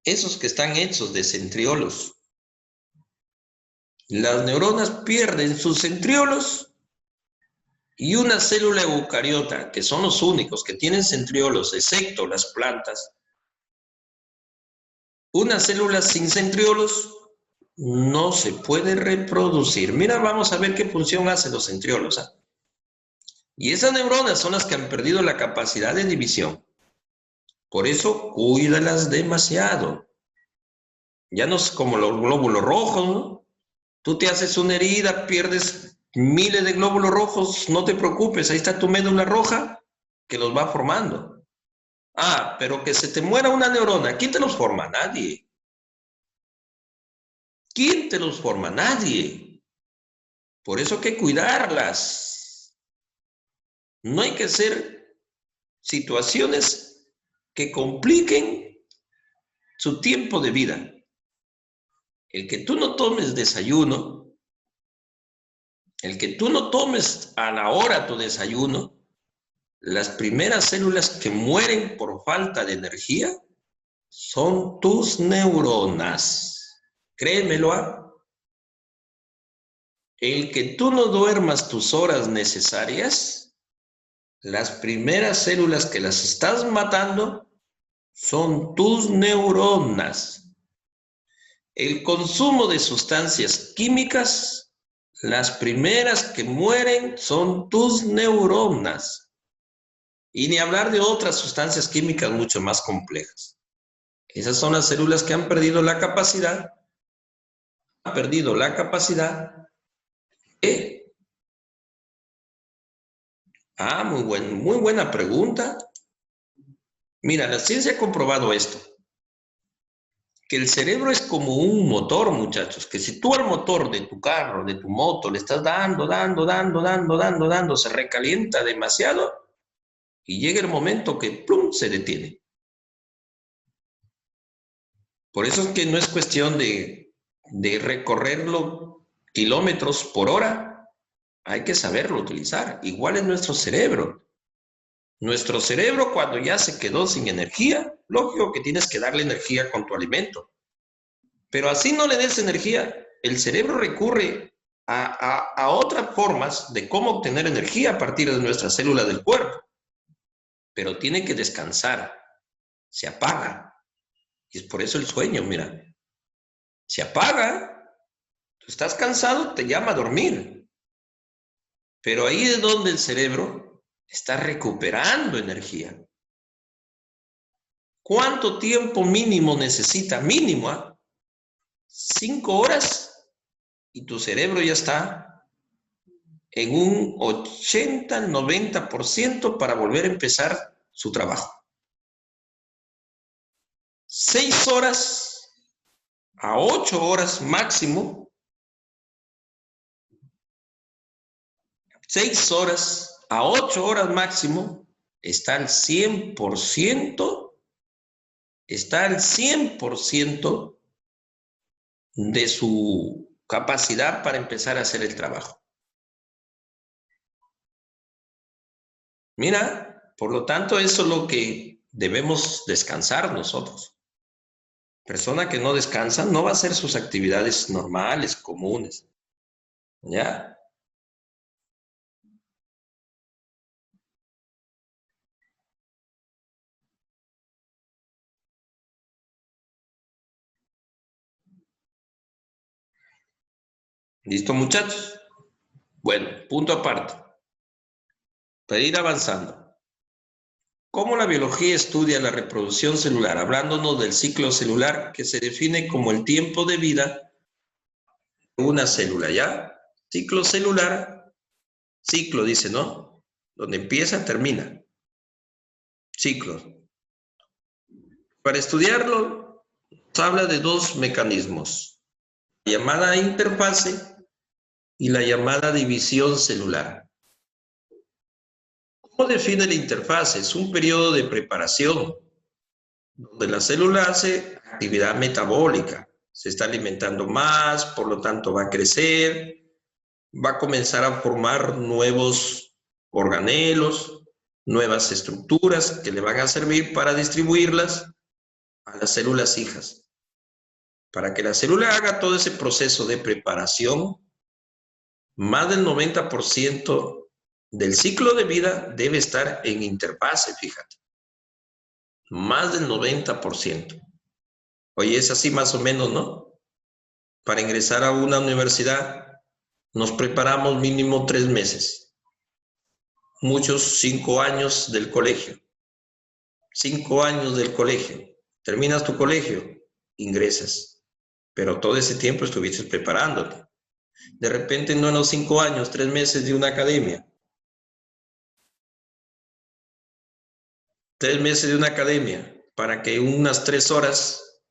Esos que están hechos de centriolos. Las neuronas pierden sus centriolos y una célula eucariota, que son los únicos que tienen centriolos, excepto las plantas, una célula sin centriolos no se puede reproducir. Mira, vamos a ver qué función hacen los centriolos. ¿Ah? Y esas neuronas son las que han perdido la capacidad de división. Por eso, cuídalas demasiado. Ya no es como los glóbulos rojos, ¿no? Tú te haces una herida, pierdes miles de glóbulos rojos, no te preocupes, ahí está tu médula roja que los va formando. Ah, pero que se te muera una neurona, ¿quién te los forma? Nadie. ¿Quién te los forma? Nadie. Por eso hay que cuidarlas. No hay que hacer situaciones que compliquen su tiempo de vida. El que tú no tomes desayuno, el que tú no tomes a la hora tu desayuno, las primeras células que mueren por falta de energía son tus neuronas. Créemelo, ¿ah? El que tú no duermas tus horas necesarias, las primeras células que las estás matando son tus neuronas. El consumo de sustancias químicas, las primeras que mueren son tus neuronas. Y ni hablar de otras sustancias químicas mucho más complejas. Esas son las células que han perdido la capacidad de... muy buena pregunta. Mira, la ciencia ha comprobado esto, que el cerebro es como un motor, muchachos, que si tú al motor de tu carro, de tu moto, le estás dando, se recalienta demasiado y llega el momento que ¡plum!, se detiene. Por eso es que no es cuestión de recorrerlo kilómetros por hora, hay que saberlo utilizar. Igual es nuestro cerebro. Nuestro cerebro, cuando ya se quedó sin energía, lógico que tienes que darle energía con tu alimento. Pero así no le des energía, el cerebro recurre a otras formas de cómo obtener energía a partir de nuestras células del cuerpo. Pero tiene que descansar, se apaga. Y es por eso el sueño, mira. Se apaga, tú estás cansado, te llama a dormir. Pero ahí es donde el cerebro está recuperando energía. ¿Cuánto tiempo mínimo necesita? Mínimo, 5 horas y tu cerebro ya está en un 80-90% para volver a empezar su trabajo. 6 horas a 8 horas máximo. 6 horas a 8 horas máximo está al 100%, de su capacidad para empezar a hacer el trabajo. Mira, por lo tanto, eso es lo que debemos descansar nosotros. Persona que no descansa no va a hacer sus actividades normales, comunes. ¿Ya? ¿Listo, muchachos? Bueno, punto aparte. Para ir avanzando. ¿Cómo la biología estudia la reproducción celular? Hablándonos del ciclo celular, que se define como el tiempo de vida de una célula, ¿ya? Ciclo celular, ciclo dice, ¿no? Donde empieza, termina. Ciclo. Para estudiarlo, se habla de dos mecanismos. La llamada interfase y la llamada división celular. ¿Cómo define la interfase? Es un periodo de preparación donde la célula hace actividad metabólica, se está alimentando más, por lo tanto va a crecer, va a comenzar a formar nuevos organelos, nuevas estructuras que le van a servir para distribuirlas a las células hijas. Para que la célula haga todo ese proceso de preparación, más del 90% del ciclo de vida debe estar en interfase, fíjate. Más del 90%. Oye, es así más o menos, ¿no? Para ingresar a una universidad nos preparamos mínimo 3 meses. Muchos 5 años del colegio. 5 años del colegio. Terminas tu colegio, ingresas. Pero todo ese tiempo estuviste preparándote. De repente no en los 5 años, 3 meses de una academia. 3 meses de una academia para que unas 3 horas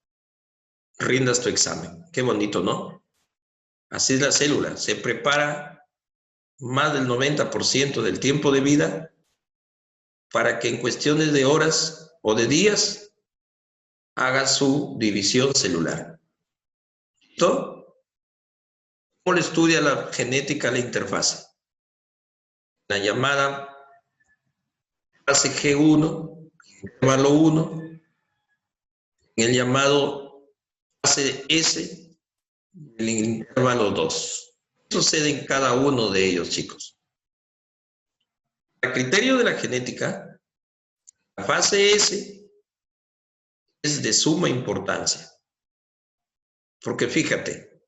rindas tu examen. Qué bonito, ¿no? Así es la célula. Se prepara más del 90% del tiempo de vida para que en cuestiones de horas o de días haga su división celular. ¿Listo? ¿Cómo le estudia la genética la interfase? La llamada fase G1, intervalo 1, en el llamado fase S, el intervalo 2. ¿Qué sucede en cada uno de ellos, chicos? A criterio de la genética, la fase S es de suma importancia. Porque fíjate,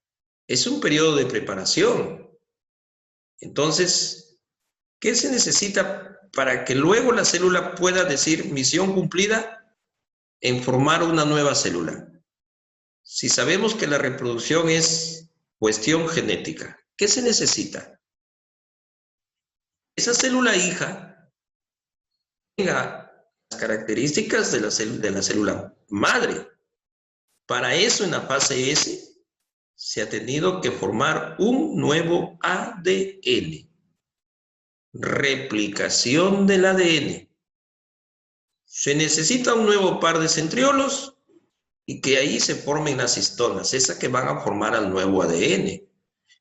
es un periodo de preparación. Entonces, ¿qué se necesita para que luego la célula pueda decir misión cumplida en formar una nueva célula? Si sabemos que la reproducción es cuestión genética, ¿qué se necesita? Esa célula hija tenga las características de la célula madre. Para eso, en la fase S, se ha tenido que formar un nuevo ADN. Replicación del ADN. Se necesita un nuevo par de centriolos y que ahí se formen las histonas, esas que van a formar al nuevo ADN.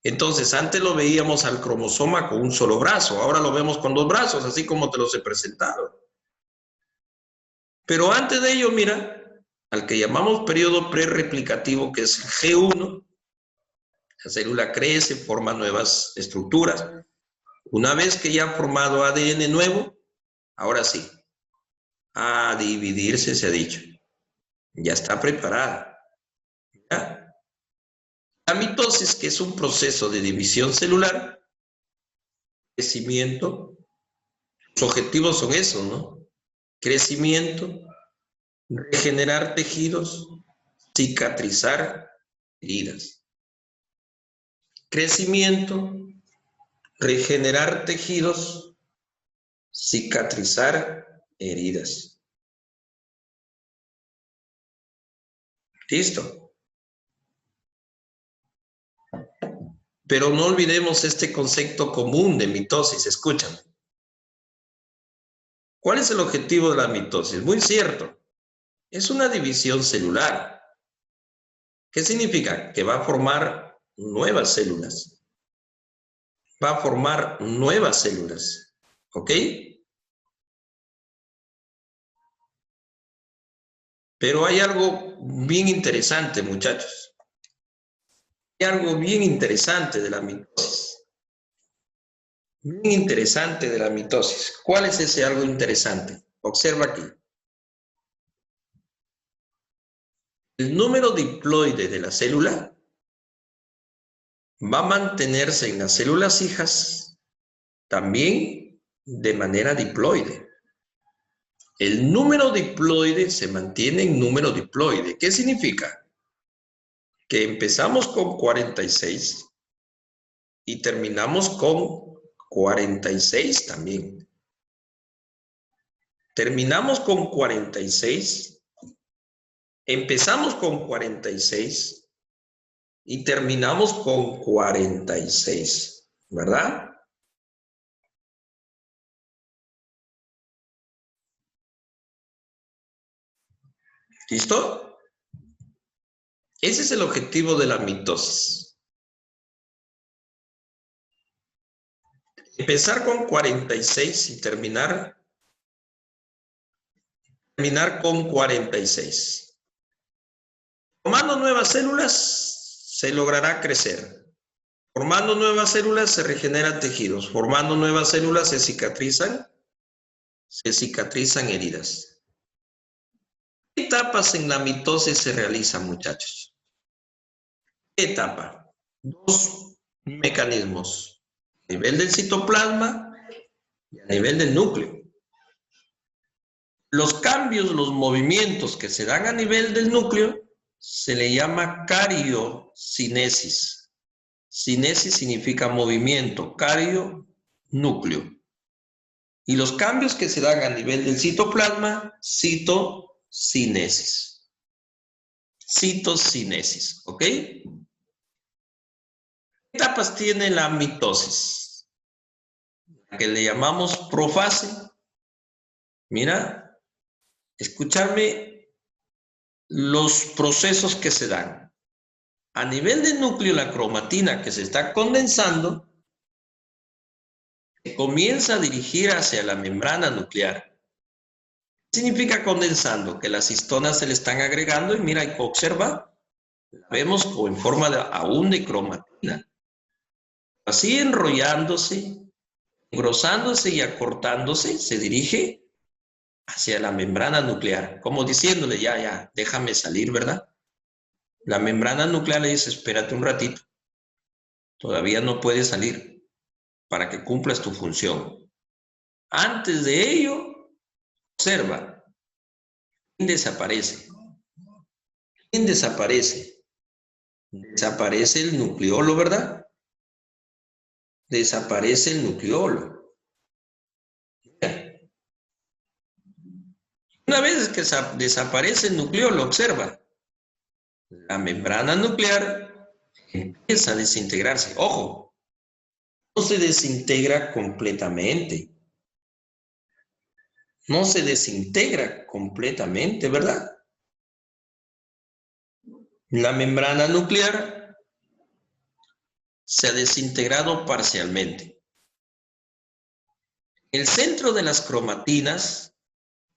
Entonces, antes lo veíamos al cromosoma con un solo brazo, ahora lo vemos con 2 brazos, así como te los he presentado. Pero antes de ello, mira, al que llamamos periodo prereplicativo, que es el G1, la célula crece, forma nuevas estructuras. Una vez que ya ha formado ADN nuevo, ahora sí, a dividirse se ha dicho. Ya está preparada. ¿Ya? La mitosis, que es un proceso de división celular, crecimiento, los objetivos son esos, ¿no? Crecimiento, regenerar tejidos, cicatrizar heridas. Crecimiento, regenerar tejidos, cicatrizar heridas. Listo. Pero no olvidemos este concepto común de mitosis. Escúchame. ¿Cuál es el objetivo de la mitosis? Muy cierto. Es una división celular. ¿Qué significa? Que va a formar nuevas células. Va a formar nuevas células. ¿Ok? Pero hay algo bien interesante, muchachos. Hay algo bien interesante de la mitosis. Bien interesante de la mitosis. ¿Cuál es ese algo interesante? Observa aquí. El número diploide de la célula va a mantenerse en las células hijas también de manera diploide. El número diploide se mantiene en número diploide. ¿Qué significa? Que empezamos con 46 y terminamos con 46 también. Terminamos con 46, empezamos con 46 y terminamos con 46, ¿verdad? ¿Listo? Ese es el objetivo de la mitosis. Empezar con 46 y terminar con 46. Formando nuevas células, se logrará crecer. Formando nuevas células, se regeneran tejidos. Formando nuevas células, se cicatrizan heridas. ¿Qué etapas en la mitosis se realizan, muchachos? ¿Qué etapa? 2 mecanismos. A nivel del citoplasma y a nivel del núcleo. Los cambios, los movimientos que se dan a nivel del núcleo se le llama cariocinesis. Cinesis significa movimiento, cario, núcleo. Y los cambios que se dan a nivel del citoplasma, citocinesis. Citocinesis, ¿ok? ¿Qué etapas tiene la mitosis? La que le llamamos profase, Mira, escucharme los procesos que se dan. A nivel del núcleo, la cromatina que se está condensando se comienza a dirigir hacia la membrana nuclear. ¿Qué significa condensando? Que las histonas se le están agregando y mira, observa, la vemos en forma aún de cromatina. Así enrollándose, engrosándose y acortándose, se dirige hacia la membrana nuclear, como diciéndole, ya, déjame salir, ¿verdad? La membrana nuclear le dice, espérate un ratito, todavía no puedes salir para que cumplas tu función. Antes de ello, observa, ¿quién desaparece? ¿Quién desaparece? Desaparece el nucleolo, ¿verdad? Desaparece el nucleolo. Una vez que desaparece el nucleolo, observa, la membrana nuclear empieza a desintegrarse. Ojo, no se desintegra completamente. No se desintegra completamente, ¿verdad? La membrana nuclear se ha desintegrado parcialmente. En el centro de las cromatinas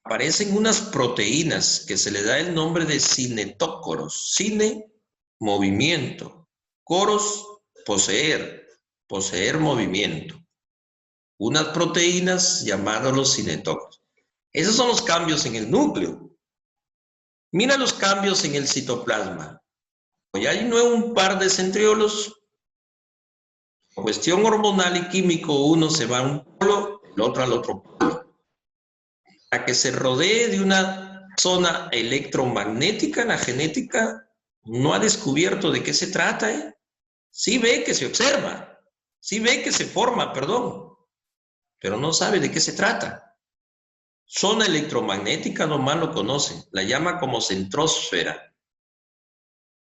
aparecen unas proteínas que se le da el nombre de cinetócoros. Cine, movimiento. Coros, poseer. Poseer movimiento. Unas proteínas llamadas los cinetócoros. Esos son los cambios en el núcleo. Mira los cambios en el citoplasma. Ya hay un par de centriolos. Por cuestión hormonal y químico, uno se va a un polo, el otro al otro polo. Para que se rodee de una zona electromagnética, la genética no ha descubierto de qué se trata, ¿eh? Sí ve que se observa, sí ve que se forma, perdón, pero no sabe de qué se trata. Zona electromagnética nomás lo conoce, la llama como centrósfera,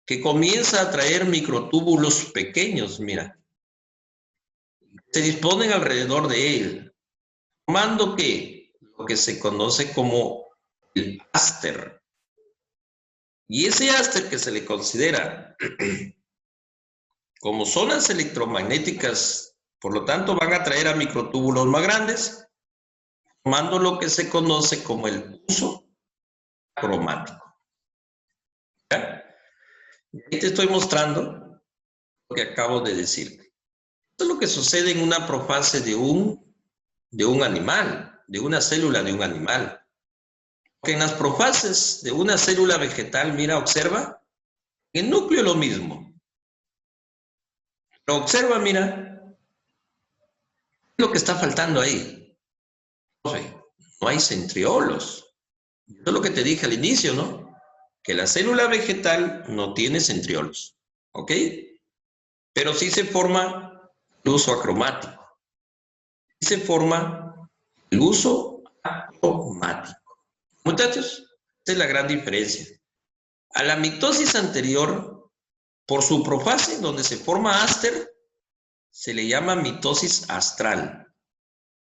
que comienza a traer microtúbulos pequeños, mira, se disponen alrededor de él, formando ¿qué? Lo que se conoce como el áster. Y ese áster que se le considera como zonas electromagnéticas, por lo tanto van a traer a microtúbulos más grandes, formando lo que se conoce como el uso cromático. ¿Ya? Ahí te estoy mostrando lo que acabo de decir. Esto es lo que sucede en una profase de un animal, de una célula de un animal. Que en las profases de una célula vegetal, mira, observa, el núcleo es lo mismo. Pero observa, mira, lo que está faltando ahí. No hay centriolos. Eso es lo que te dije al inicio, ¿no? Que la célula vegetal no tiene centriolos, ¿ok? Pero sí se forma el uso acromático. Sí se forma el uso acromático. Muchachos, esta es la gran diferencia. A la mitosis anterior, por su profase, donde se forma áster, se le llama mitosis astral.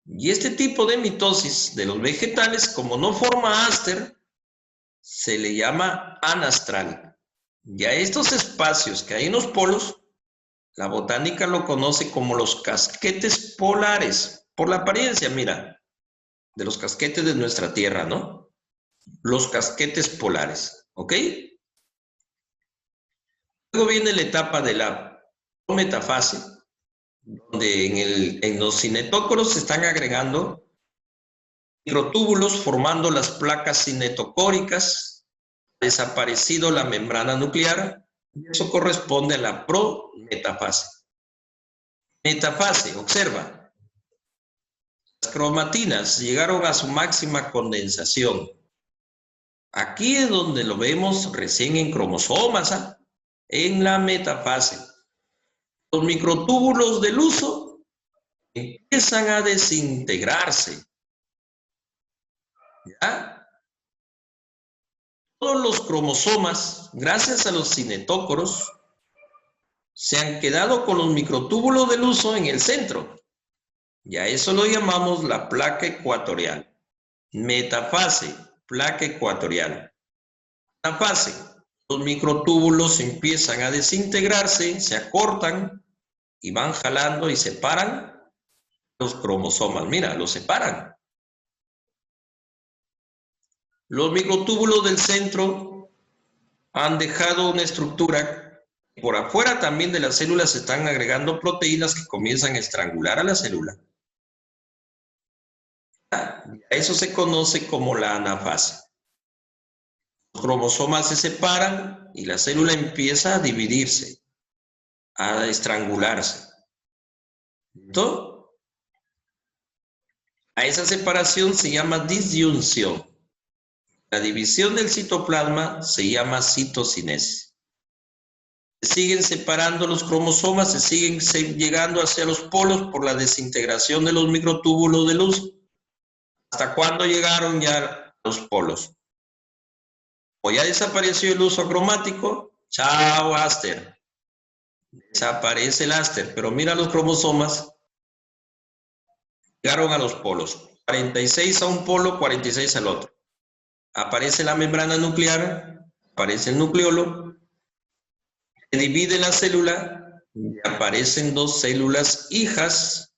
Y este tipo de mitosis de los vegetales, como no forma áster, se le llama anastral. Y a estos espacios que hay en los polos, la botánica lo conoce como los casquetes polares. Por la apariencia, mira, de los casquetes de nuestra Tierra, ¿no? Los casquetes polares, ¿ok? Luego viene la etapa de la metafase, donde en los cinetócoros se están agregando microtúbulos formando las placas cinetocóricas, ha desaparecido la membrana nuclear, y eso corresponde a la prometafase. Metafase, observa, las cromatinas llegaron a su máxima condensación. Aquí es donde lo vemos recién en cromosomas, ¿ah? En la metafase. Los microtúbulos del uso empiezan a desintegrarse. ¿Ya? Todos los cromosomas, gracias a los cinetócoros, se han quedado con los microtúbulos del uso en el centro. Y a eso lo llamamos la placa ecuatorial. Metafase, placa ecuatorial. Anafase, los microtúbulos empiezan a desintegrarse, se acortan y van jalando y separan los cromosomas. Mira, los separan. Los microtúbulos del centro han dejado una estructura. Por afuera también de las células se están agregando proteínas que comienzan a estrangular a la célula. Eso se conoce como la anafase. Los cromosomas se separan y la célula empieza a dividirse, a estrangularse. ¿Listo? A esa separación se llama disyunción. La división del citoplasma se llama citocinesis. Se siguen separando los cromosomas, se siguen llegando hacia los polos por la desintegración de los microtúbulos de luz. ¿Hasta cuándo llegaron ya a los polos? O ya desapareció el uso cromático, chao áster. Desaparece el áster, pero mira los cromosomas. Llegaron a los polos. 46 a un polo, 46 al otro. Aparece la membrana nuclear, aparece el nucleolo, se divide la célula y aparecen dos células hijas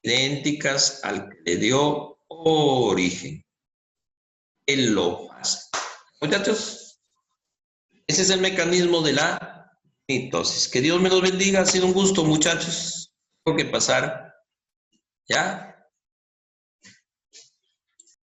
idénticas al que le dio origen. Telofase. Muchachos, ese es el mecanismo de la mitosis. Que Dios me los bendiga. Ha sido un gusto, muchachos. Tengo que pasar. ¿Ya?